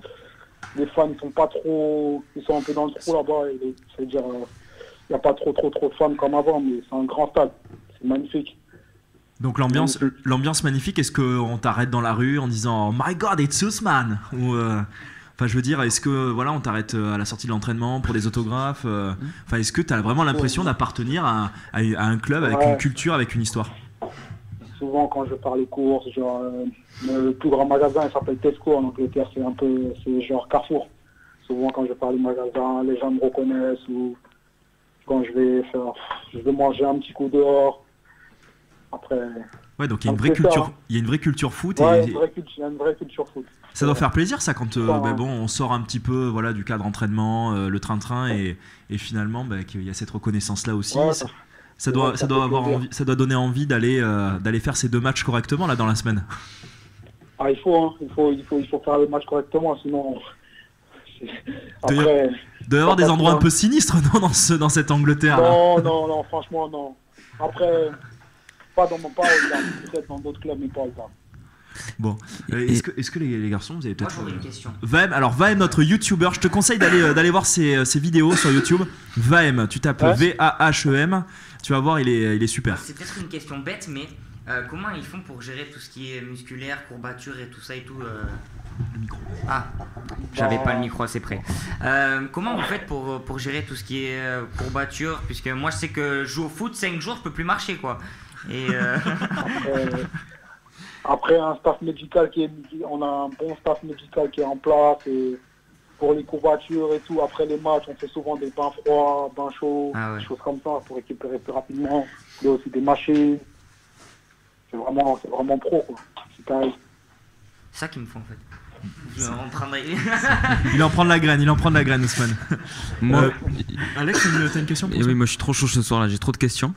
les fans ne sont pas trop... Ils sont un peu dans le trou là-bas. C'est-à-dire, il n'y a pas trop de fans comme avant, mais c'est un grand stade. C'est magnifique. Donc l'ambiance magnifique, est-ce qu'on t'arrête dans la rue en disant « My God, it's Ousmane » ou enfin je veux dire, est-ce que voilà, on t'arrête à la sortie de l'entraînement pour des autographes enfin, est-ce que tu as vraiment l'impression d'appartenir à un club avec une culture, avec une histoire? Souvent quand je pars les courses, genre le plus grand magasin il s'appelle Tesco en Angleterre, c'est genre Carrefour. Souvent quand je pars les magasins, les gens me reconnaissent, ou quand je vais manger un petit coup dehors. Après, ouais, donc il y a une vraie culture, il y a une vraie culture foot. Ouais, il y a une vraie culture foot. Ça doit faire plaisir ça quand on sort un petit peu voilà, du cadre entraînement, le train-train et finalement qu'il y a cette reconnaissance là aussi. Ouais, ça doit donner envie d'aller faire ces 2 matchs correctement là dans la semaine. Ah, il faut faire les matchs correctement, sinon. Après, il doit y avoir des endroits un peu sinistres non, dans cette Angleterre. Non, franchement non. Après. Pas au-delà, peut-être dans d'autres clubs, mais pas au-delà. Bon, est-ce que les garçons, vous avez peut-être... Moi, j'aurais une question. Vahem, notre YouTuber, je te conseille d'aller voir ses vidéos sur YouTube. Vahem, tu tapes Vahem, tu vas voir, il est super. C'est peut-être une question bête, mais comment ils font pour gérer tout ce qui est musculaire, courbature et tout ça et tout Le micro. Ah, j'avais pas le micro assez près. Comment vous faites pour gérer tout ce qui est courbature? Puisque moi, je sais que je joue au foot 5 jours, je peux plus marcher, quoi. Et après un staff médical on a un bon staff médical qui est en place et pour les courbatures et tout, après les matchs on fait souvent des bains froids, bains chauds, des choses comme ça pour récupérer plus rapidement. Il y a aussi des machines. C'est vraiment pro quoi. C'est pareil. C'est ça qu'il me faut en fait. Il en prend de la graine, Ousmane. Alex, t'as une question pour Oui, moi je suis trop chaud ce soir là, j'ai trop de questions.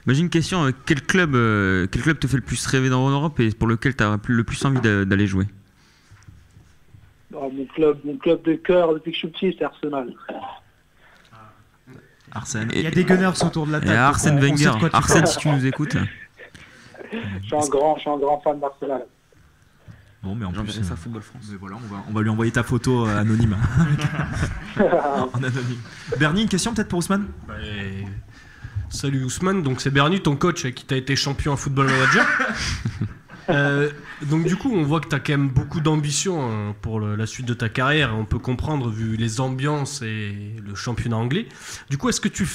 J'ai une question, quel club te fait le plus rêver en Europe et pour lequel tu as le plus envie d'aller jouer? Mon club de cœur depuis que je suis petit, c'est Arsenal. Arsène. Il y a des Gunners autour de la table. Et Arsène Wenger. Arsène, si tu nous écoutes. Je suis un grand fan d'Arsenal. Bon, mais en plus, ça Football France. Voilà, on va lui envoyer ta photo anonyme. En anonyme. Bernie, une question peut-être pour Ousmane? Salut Ousmane, donc c'est Bernie, ton coach qui t'a été champion en Football Manager. Donc du coup, on voit que tu as quand même beaucoup d'ambition pour la suite de ta carrière. On peut comprendre vu les ambiances et le championnat anglais. Du coup, est-ce que tu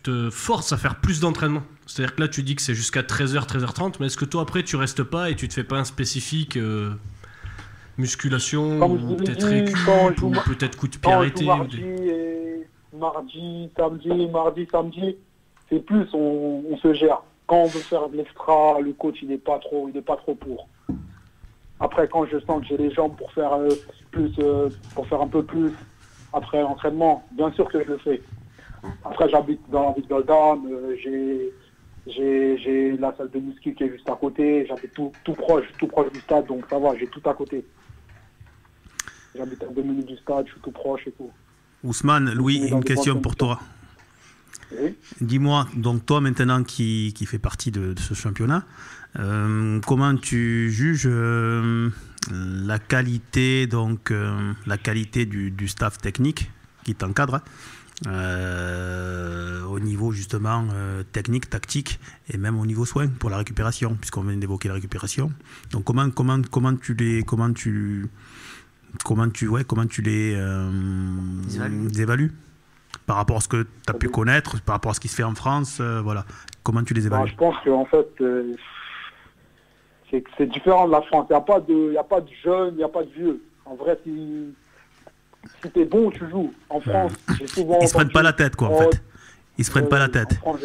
te forces à faire plus d'entraînement? C'est-à-dire que là, tu dis que c'est jusqu'à 13h, 13h30, mais est-ce que toi, après, tu restes pas et tu te fais pas un spécifique musculation, ou peut-être récup, ou peut-être coup de pied arrêté? Mardi, samedi, c'est plus, on se gère. Quand on veut faire de l'extra, le coach, il n'est pas trop pour. Après, quand je sens que j'ai les jambes pour faire un peu plus, après l'entraînement, bien sûr que je le fais. Après, j'habite dans la ville d'Oldham, j'ai la salle de muscu qui est juste à côté, j'habite tout proche du stade, donc ça va, j'ai tout à côté. J'habite à 2 minutes du stade, je suis tout proche et tout. Ousmane, Louis, une question pour toi. Oui. Dis-moi, donc toi maintenant qui fais partie de ce championnat, comment tu juges la qualité du staff technique qui t'encadre au niveau justement technique, tactique et même au niveau soin pour la récupération, puisqu'on vient d'évoquer la récupération. Donc comment tu comment tu les évalues par rapport à ce que tu as pu connaître, par rapport à ce qui se fait en France, voilà. Comment tu les évalues? Je pense qu'en fait, c'est différent de la France. Il n'y a pas de jeunes, il n'y a pas de vieux. En vrai, si t'es bon, tu joues. En France, j'ai souvent... Ils se prennent pas la tête, quoi, en fait. Ils se prennent pas la tête. En France,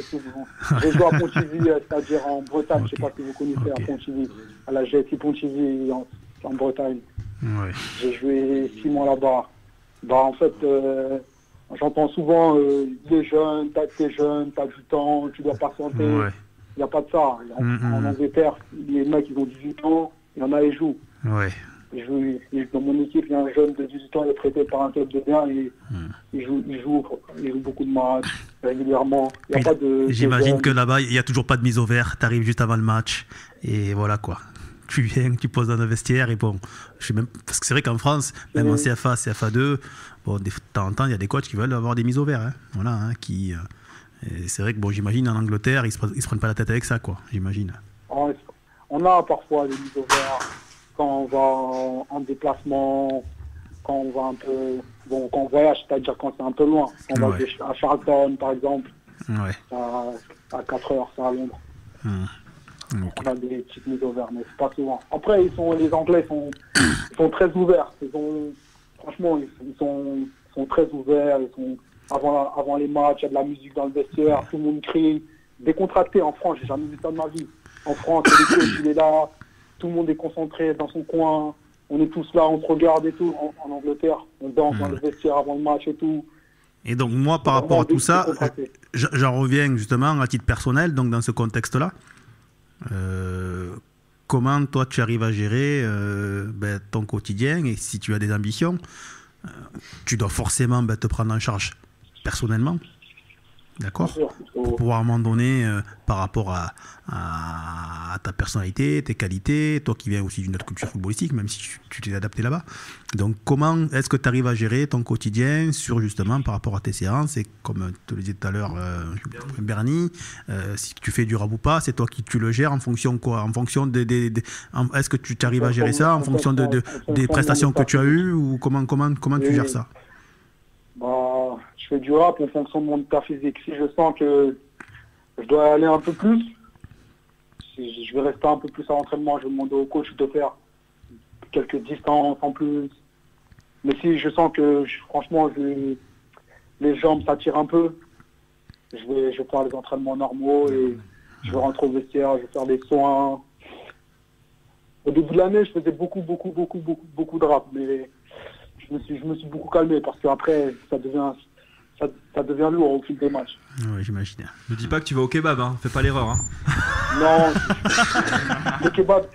j'ai joué à Pontivy, c'est-à-dire en Bretagne. Je ne sais pas si vous connaissez à Pontivy. À la GSI Pontivy, en Bretagne. Ouais. J'ai joué 6 mois là-bas. En fait, j'entends souvent les jeunes, t'es jeune, t'as du temps, tu dois patienter. Ouais. Il n'y a pas de ça. En Angleterre, les mecs, ils ont 18 ans, il y en a, ils jouent. Ouais. Dans mon équipe, il y a un jeune de 18 ans, il est prêté par un club de bien et il joue beaucoup de matchs régulièrement. Il y a pas de, j'imagine que là-bas, il n'y a toujours pas de mise au vert. Tu arrives juste avant le match et voilà quoi. Tu viens, tu poses dans le vestiaire et bon, parce que c'est vrai qu'en France, même en CFA, CFA2, bon, de temps en temps, il y a des coachs qui veulent avoir des mises au vert. Hein. Voilà, hein, et c'est vrai que bon, j'imagine en Angleterre, ils se prennent pas la tête avec ça, quoi. J'imagine. On a parfois des mises au vert quand on va en déplacement, quand on va un peu, quand on voyage, c'est-à-dire quand c'est un peu loin. On va à Charlton, par exemple, à 4 heures, c'est à Londres. On a des petites mises au vert, mais c'est pas souvent. Après, les Anglais sont très ouverts. Franchement, ils sont très ouverts. Avant les matchs, il y a de la musique dans le vestiaire, tout le monde crie. Décontracté en France, j'ai jamais vu ça de ma vie. En France, le coach, il est là, tout le monde est concentré dans son coin. On est tous là, on se regarde et tout. En Angleterre, on danse dans le vestiaire avant le match et tout. Et donc moi, par rapport à tout ça, j'en reviens justement à titre personnel, donc dans ce contexte-là. Comment toi tu arrives à gérer ton quotidien, et si tu as des ambitions, tu dois forcément te prendre en charge personnellement, d'accord, pour pouvoir à un moment donné, par rapport à ta personnalité, tes qualités, toi qui viens aussi d'une autre culture footballistique, même si tu t'es adapté là-bas. Donc comment est-ce que tu arrives à gérer ton quotidien sur justement par rapport à tes séances, et comme te le disais tout à l'heure Bernie, si tu fais du rab ou pas, c'est toi qui tu le gères en fonction quoi, en fonction est-ce que tu arrives à gérer ça en fonction des prestations que tu as eues, ou comment tu gères ça? Je fais du rap en fonction de mon état physique. Si je sens que je dois aller un peu plus, si je vais rester un peu plus à l'entraînement, je vais demander au coach de faire quelques distances en plus. Mais si je sens que franchement les jambes s'attirent un peu, je vais faire les entraînements normaux et je vais rentrer au vestiaire, je vais faire des soins. Au début de l'année, je faisais beaucoup de rap, mais je me suis beaucoup calmé parce qu'après, ça devient lourd au fil des matchs. Oui, j'imagine. Ne dis pas que tu vas au kebab, hein. Fais pas l'erreur. Hein. Non, les kebabs,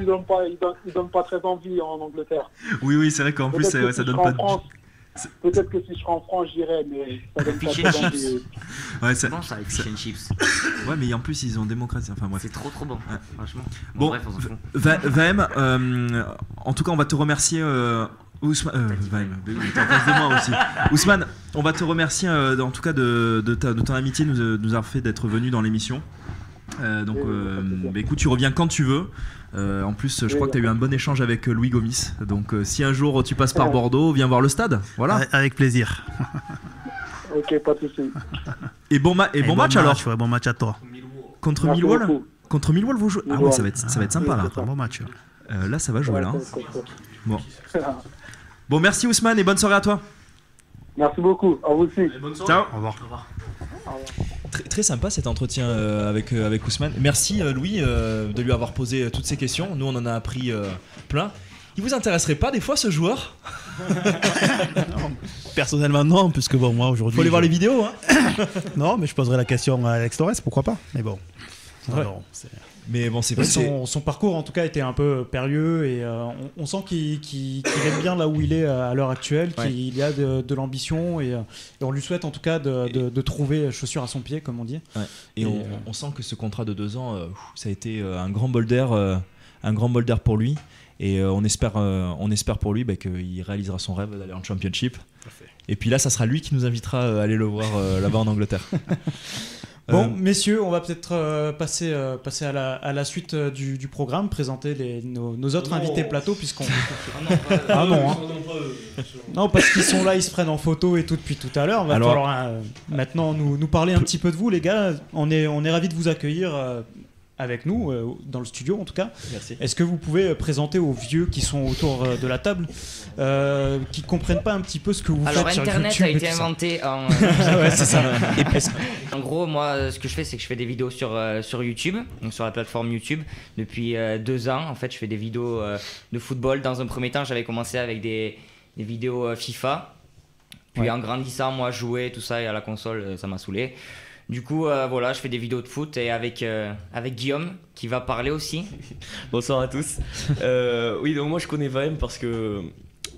ils donnent pas très envie en Angleterre. Oui, c'est vrai qu'en plus, ça donne pas de... Peut-être que si je serais en France, j'irais, mais ça donne pas très envie. Ouais, c'est bon ça, avec fish and chips. Ouais, mais en plus, ils ont démocratisé. Enfin, bref. C'est trop bon, franchement. Bon, bref, on s'en fout. Vahem, en tout cas, on va te remercier... Ousmane, t'es en face de moi aussi. Ousmane, on va te remercier en tout cas de ton amitié, nous avoir fait d'être venu dans l'émission. Écoute, tu reviens quand tu veux. En plus, je crois que tu as eu un bon échange avec Louis Gomis. Donc, si un jour tu passes par Bordeaux, viens voir le stade. Voilà. Avec plaisir. Ok, pas de soucis. Et bon match alors. Ouais, bon match à toi. Contre Millwall. Contre Millwall, vous jouez. Ah ouais, ça va être sympa là. Un bon match. Là, ça va jouer là. Bon, merci Ousmane et bonne soirée à toi. Merci beaucoup, à vous aussi. Ciao. Au revoir. Très, très sympa cet entretien avec Ousmane. Merci Louis de lui avoir posé toutes ces questions. Nous on en a appris plein. Il vous intéresserait pas des fois ce joueur? Personnellement non, puisque bon, moi aujourd'hui... Faut aller voir les vidéos hein. Non, mais je poserai la question à Alex Torres, pourquoi pas. Mais bon, non, mais bon, c'est vrai. Son parcours en tout cas était un peu périlleux et on sent qu'il aime bien là où il est à l'heure actuelle, qu'il y a de l'ambition et on lui souhaite en tout cas de trouver chaussure à son pied, comme on dit. Ouais. Et on sent que ce contrat de 2 ans, ça a été un grand bol d'air pour lui. Et on espère pour lui qu'il réalisera son rêve d'aller en Championship. Parfait. Et puis là, ça sera lui qui nous invitera à aller le voir là-bas en Angleterre. Bon, messieurs, on va peut-être passer à la suite du programme, présenter nos autres invités plateau, puisqu'on... Non, parce qu'ils sont là, ils se prennent en photo et tout depuis tout à l'heure. Va falloir maintenant nous parler un petit peu de vous, les gars. On est ravis de vous accueillir avec nous, dans le studio en tout cas. Merci. Est-ce que vous pouvez présenter aux vieux qui sont autour de la table, qui ne comprennent pas un petit peu ce que vous faites sur YouTube? Alors Internet a été inventé en... Ouais, c'est ça. En gros, moi, ce que je fais, c'est que je fais des vidéos sur YouTube, donc sur la plateforme YouTube, depuis 2 ans. En fait, je fais des vidéos de football. Dans un premier temps, j'avais commencé avec des vidéos FIFA. Puis en grandissant, moi, jouer, tout ça, et à la console, ça m'a saoulé. Du coup, voilà, je fais des vidéos de foot et avec Guillaume qui va parler aussi. Bonsoir à tous. Oui, donc moi je connais Vahem parce que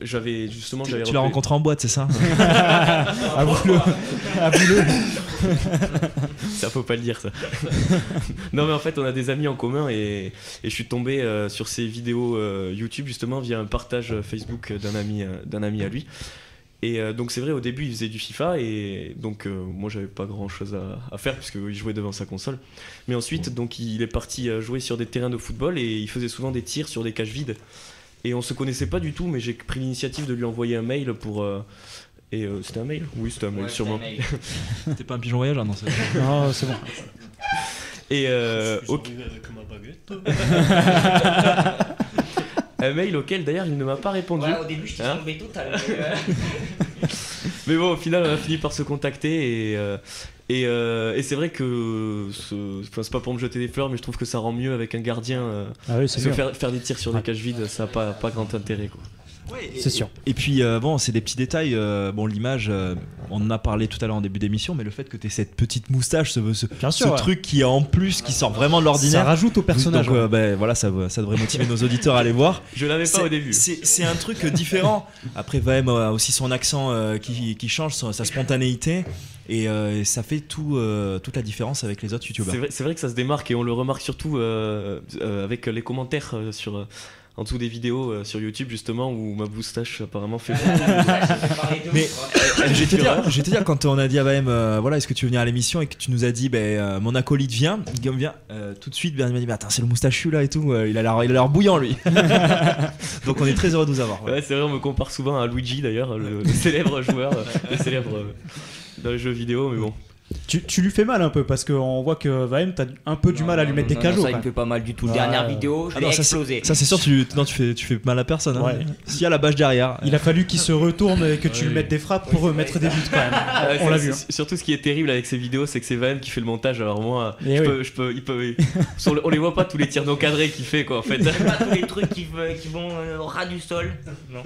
j'avais Tu l'as rencontré en boîte, c'est ça? Avoue-le. Ça faut pas le dire, ça. Non mais en fait on a des amis en commun et je suis tombé sur ces vidéos YouTube justement via un partage Facebook d'un ami à lui. Et donc c'est vrai, au début il faisait du FIFA et donc moi j'avais pas grand chose à faire puisqu'il jouait devant sa console. Mais ensuite donc il est parti jouer sur des terrains de football et il faisait souvent des tirs sur des cages vides. Et on se connaissait pas du tout, mais j'ai pris l'initiative de lui envoyer un mail pour... c'était un mail? Oui, c'était un mail, sûrement. C'était pas un pigeon voyage? Non, c'est bon. Et un mail auquel d'ailleurs il ne m'a pas répondu. Ouais, au début je t'ai tombé total. Mais bon, au final on a fini par se contacter et c'est vrai que c'est pas pour me jeter des fleurs, mais je trouve que ça rend mieux avec un gardien. Faire des tirs sur des cages vides, ça n'a pas grand intérêt, quoi. Ouais, c'est sûr. Et puis bon, c'est des petits détails. Bon, l'image, on en a parlé tout à l'heure en début d'émission, mais le fait que tu aies cette petite moustache, ce truc qui en plus qui sort vraiment de l'ordinaire, ça rajoute au personnage. Donc voilà, ça devrait motiver nos auditeurs à aller voir. Je l'avais pas au début. C'est un truc différent. Après, Vahem a aussi son accent qui change, sa spontanéité. Et ça fait toute la différence avec les autres youtubeurs. C'est vrai que ça se démarque et on le remarque surtout avec les commentaires en dessous des vidéos sur YouTube justement où ma moustache apparemment fait mais je vais te dire quand on a dit à Vahem voilà, est-ce que tu veux venir à l'émission et que tu nous as dit mon acolyte vient, Guillaume vient, tout de suite Bernie m'a dit attends, c'est le moustachu là et tout, il a l'air bouillant lui. Donc on est très heureux de vous avoir. Ouais, c'est vrai, on me compare souvent à Luigi d'ailleurs, le célèbre joueur, le célèbre dans les jeux vidéo, mais bon. Tu lui fais mal un peu parce qu'on voit que Vahem t'as un peu du mal à lui mettre des cajots. Ça il me fait pas mal du tout. Dernière vidéo, je l'ai explosé. Ça c'est sûr, tu fais mal à personne. Hein. S'il y a la bâche derrière. Il a fallu qu'il se retourne et que tu lui mettes des frappes pour mettre des buts quand même. On l'a vu. Surtout ce qui est terrible avec ces vidéos, c'est que c'est Vahem qui fait le montage. Alors moi, on les voit pas tous les tirs non cadrés qu'il fait quoi en fait. Pas tous les trucs qui vont au ras du sol. Non.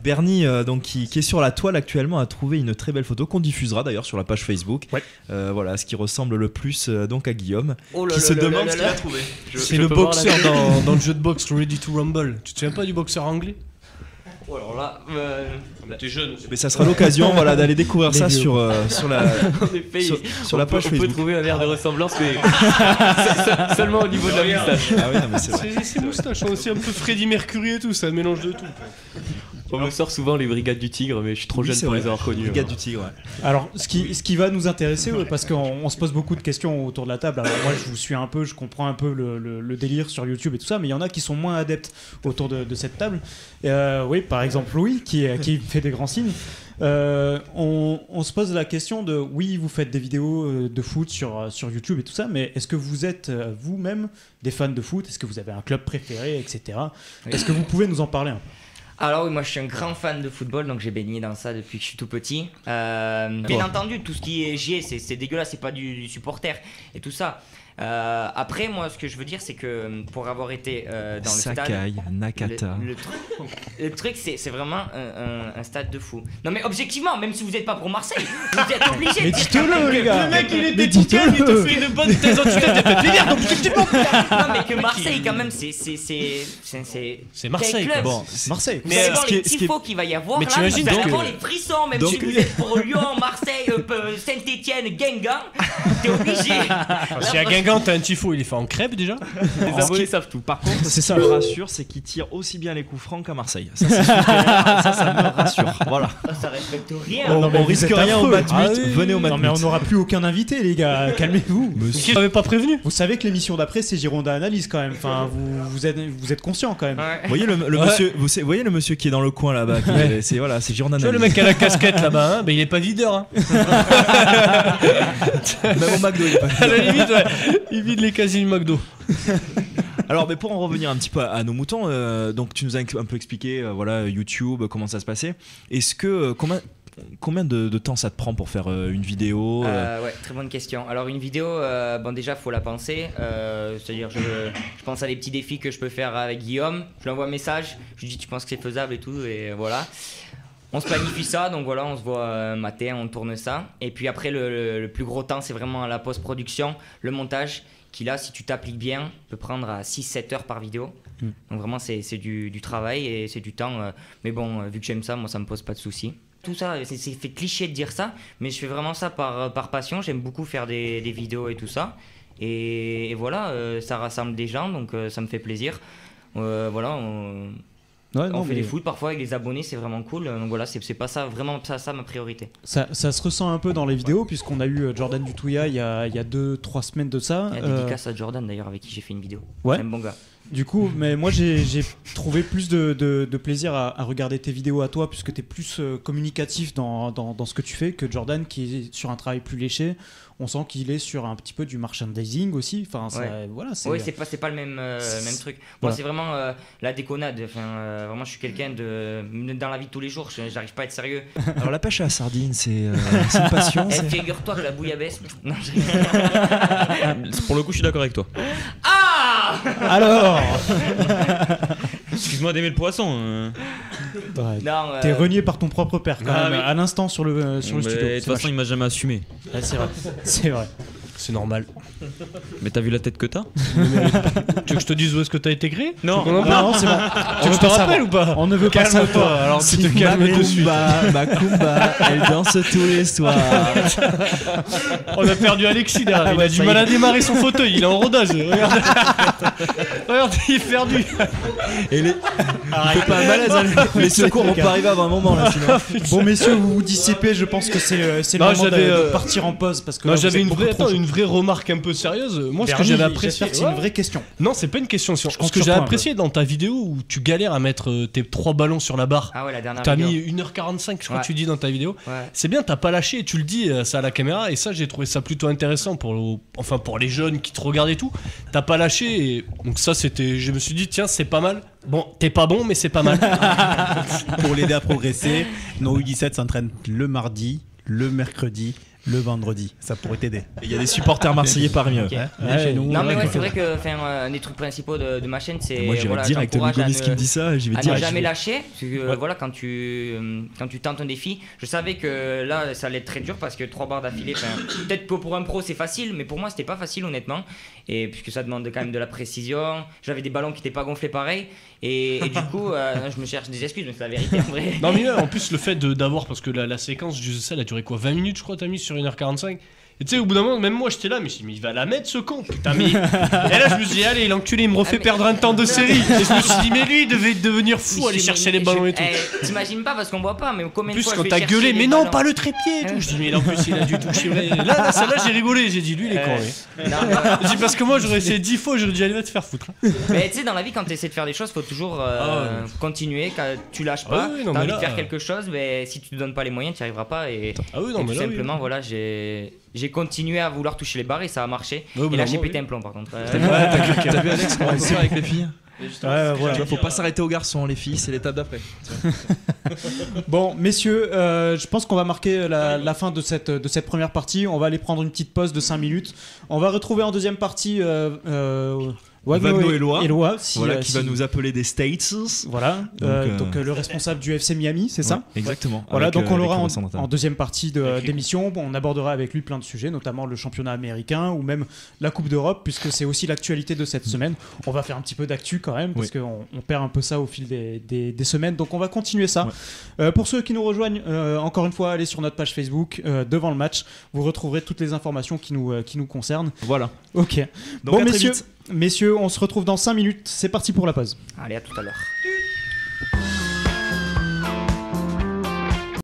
Bernie, donc, qui est sur la toile actuellement, a trouvé une très belle photo qu'on diffusera d'ailleurs sur la page Facebook. Voilà, ce qui ressemble le plus donc à Guillaume, qui se demande ce qu'il a trouvé. C'est le boxeur dans le jeu de boxe Ready to Rumble. Tu te souviens pas du boxeur anglais? Oh, alors là, t'es jeune. Mais ça sera l'occasion d'aller découvrir ça sur la page Facebook. On peut trouver un air de ressemblance, mais seulement au niveau de la moustache. Ah oui, non, mais c'est vrai. Ces moustaches sont aussi un peu Freddie Mercury et tout, ça mélange de tout. On me sort souvent les Brigades du Tigre, mais je suis trop jeune pour les avoir connus. Brigades du Tigre, ouais. Alors, ce qui va nous intéresser, parce qu'on se pose beaucoup de questions autour de la table. Alors, moi, je vous suis un peu, je comprends un peu le délire sur YouTube et tout ça, mais il y en a qui sont moins adeptes autour de cette table. Oui, par exemple, Louis, qui fait des grands signes. On se pose la question de oui, vous faites des vidéos de foot sur YouTube et tout ça, mais est-ce que vous êtes vous-même des fans de foot? Est-ce que vous avez un club préféré, etc. Est-ce que vous pouvez nous en parler un peu? Alors oui, moi je suis un grand fan de football, donc j'ai baigné dans ça depuis que je suis tout petit. Bien entendu, tout ce qui est JE, c'est dégueulasse, c'est pas du supporter et tout ça. Après, moi, ce que je veux dire, c'est que pour avoir été dans le stade, Nakata. le truc, c'est vraiment un stade de fou. Non, mais objectivement, même si vous n'êtes pas pour Marseille, vous êtes obligé de dire. Mais dites-le, les gars. Le mec, il était ticket, il te fait une bonne thèse antithèse de Pépinière, donc objectivement. Non, mais que Marseille, quand même, c'est Marseille. Bon, c'est Marseille. Mais les tifos qu'il va y avoir là, vous allez avoir les frissons, même si vous êtes pour Lyon, Marseille, Saint-Etienne, Guingamp, t'es obligé. Si à Guingamp quand t'as un tifo, il est fait en crêpe déjà. Les abonnés savent tout. Par contre, C'est ce ça. qui me rassure, c'est qu'il tire aussi bien les coups francs qu'à Marseille. Ça, c'est super. ça me rassure. Voilà. Ça respecte rien. non, mais On vous risque êtes rien au affreux. match 8. Ah oui. Venez au match Non mais 8. on n'aura plus aucun invité les gars, calmez-vous. Qui m'avait pas prévenu? Vous savez que l'émission d'après c'est Girondin Analyse quand même, enfin vous êtes conscient quand même. Ouais. Vous voyez le monsieur, vous voyez le monsieur qui est dans le coin là-bas. C'est voilà, c'est Girondin Tu vois le Analyse. mec à la casquette là-bas, hein, il est pas videur. Hein. Même au McDo, il est pas. À la limite, ouais, il vide les casiers du McDo. Alors, mais pour en revenir un petit peu à nos moutons, donc tu nous as un peu expliqué, voilà, YouTube, comment ça se passait. Est-ce que combien de temps ça te prend pour faire une vidéo Ouais, très bonne question. Alors une vidéo, bon déjà faut la penser, c'est-à-dire je pense à des petits défis que je peux faire avec Guillaume, je lui envoie un message, je lui dis tu penses que c'est faisable et tout, et voilà. On se planifie ça, donc voilà, on se voit un matin, on tourne ça. Et puis après, le plus gros temps, c'est vraiment la post-production, le montage, qui là, si tu t'appliques bien, peut prendre à 6-7 heures par vidéo. Donc vraiment, c'est du travail et c'est du temps. Mais bon, vu que j'aime ça, moi, ça me pose pas de soucis. Tout ça, c'est fait cliché de dire ça, mais je fais vraiment ça par passion. J'aime beaucoup faire des vidéos et tout ça. Et voilà, ça rassemble des gens, donc ça me fait plaisir. Voilà, on fait des foot parfois avec les abonnés, c'est vraiment cool. Donc voilà, c'est pas ça, vraiment ça ma priorité. Ça se ressent un peu dans les vidéos puisqu'on a eu Jordan Dutouya il y a 2-3 semaines de ça. Il y a dédicace à Jordan d'ailleurs avec qui j'ai fait une vidéo. Ouais. C'est un bon gars. Du coup, mais moi j'ai trouvé plus de plaisir à regarder tes vidéos à toi puisque tu es plus communicatif dans ce que tu fais que Jordan qui est sur un travail plus léché. On sent qu'il est sur un petit peu du merchandising aussi. Enfin, ça, Ouais. voilà, Oui, c'est pas le même truc. Moi, Voilà. c'est vraiment la déconnade. Enfin, vraiment, je suis quelqu'un dans la vie de tous les jours. J'arrive pas à être sérieux. Alors la pêche à la sardine, c'est une passion. Eh, c'est- figure-toi que la bouillabaisse. Non, Pour le coup, je suis d'accord avec toi. Ah Alors Excuse-moi d'aimer le poisson. Ouais, non, t'es renié par ton propre père quand Ah même, oui. à l'instant sur le studio. De toute façon, il m'a jamais assumé. Ouais, c'est vrai. C'est vrai. C'est normal. Mais t'as vu la tête que t'as? Tu veux que je te dise où est-ce que t'as été créé? Non. On en parle. Non, c'est bon. Tu veux que je te rappelle ou pas? On ne veut pas Calme-toi, savoir. alors tu te calmes de suite. Macumba, elle danse tous les soirs. On a perdu Alexis derrière, il ouais, a du ça y mal est. à démarrer son fauteuil, il est en rodage. Regarde, regarde, il est perdu. Et il fait pas un malaise. Hein. Les secours vont pas arriver avant un moment là, sinon. Bon messieurs, vous vous dissipez, je pense que c'est le Non, moment de j'avais, partir en pause parce que Non, là, vous j'avais êtes une beaucoup vraie, trop attends, chaud. une vraie remarque un peu sérieuse. Moi, ce que Bernie, j'avais apprécié. j'espère que c'est une Ouais. vraie question. Non, c'est pas une question. compte Ce que sur j'ai toi un apprécié dans ta vidéo où tu galères à mettre tes 3 ballons sur la barre. Ah ouais, la dernière T'as vidéo. mis 1h45, je crois Ouais. que tu dis dans ta vidéo. Ouais. C'est bien, t'as pas lâché, tu le dis ça à la caméra, et ça j'ai trouvé ça plutôt intéressant pour les jeunes qui te regardent et tout. T'as pas lâché, et donc ça c'était, je me suis dit tiens c'est pas mal. Bon, t'es pas bon mais c'est pas mal. Pour l'aider à progresser, nos U17 s'entraînent le mardi, le mercredi, le vendredi. Ça pourrait t'aider. Il y a des supporters marseillais parmi eux. Ok. Viens chez nous. Non mais Ouais, ouais, c'est vrai que un des trucs principaux de ma chaîne, c'est Moi, j'irais voilà, direct. j'encourage Tommy à Gomis qui me dit ça, j'y vais à ne direct. jamais lâcher. Parce que, voilà, quand tu tentes un défi, je savais que là, ça allait être très dur parce que 3 barres d'affilée, peut-être que pour un pro c'est facile, mais pour moi c'était pas facile honnêtement. Et puisque ça demande quand même de la précision, j'avais des ballons qui n'étaient pas gonflés pareil. Et du coup, je me cherche des excuses, mais c'est la vérité en vrai. Non mais en plus le fait d'avoir, parce que la séquence, je sais, elle a duré quoi, 20 minutes je crois, t'as mis sur 1h45. Et tu sais, au bout d'un moment, même moi j'étais là, mais je me suis dit, mais il va la mettre ce con, putain, mais. Et là, je me suis dit, allez, l'enculé, il me refait mais- perdre un temps de série. Et je me suis dit, mais lui, il devait devenir fou, aller chercher les ballons et tout. T'imagines pas parce qu'on voit pas, mais En combien de plus, fois quand je vais t'as chercher gueulé, les mais non, ballons. pas le trépied et tout. Je dis, mais là, en plus, il a dû toucher. Là, celle-là, j'ai rigolé. J'ai dit, lui, il est con, lui. Non, mais- Je dis, parce que moi, j'aurais essayé 10 fois, j'aurais dit, allez, va te faire foutre. Mais tu sais, dans la vie, quand tu essaies de faire des choses, faut toujours continuer. Quand tu lâches Ah pas, oui, non, t'as mais envie là, de faire quelque chose, mais si tu te donnes pas les moyens, tu n'y arriveras pas. Et, Ah oui, non, et mais tout là, oui. simplement, voilà, j'ai continué à vouloir toucher les barres et ça a marché. Ouais, Et là, bah, j'ai moi, pété oui. un plomb par contre. T'as vu Alex comment on peut faire avec les filles? Ouais, voilà. Tu vois, faut pas s'arrêter aux garçons, les filles, c'est l'étape d'après. Bon, messieurs, je pense qu'on va marquer la fin de cette première partie. On va aller prendre une petite pause de 5 minutes. On va retrouver en deuxième partie Wagno Eloi, qui va nous appeler des States. Voilà, donc le responsable du FC Miami, c'est ça ? Exactement. Voilà, donc on l'aura en deuxième partie d'émission. On abordera avec lui plein de sujets, notamment le championnat américain ou même la Coupe d'Europe, puisque c'est aussi l'actualité de cette semaine. On va faire un petit peu d'actu quand même, parce qu'on perd un peu ça au fil des semaines. Donc on va continuer ça. Pour ceux qui nous rejoignent, encore une fois, allez sur notre page Facebook, Devant le match. Vous retrouverez toutes les informations qui nous concernent. Voilà. Ok. Donc bon, messieurs, on se retrouve dans 5 minutes. C'est parti pour la pause. Allez, à tout à l'heure.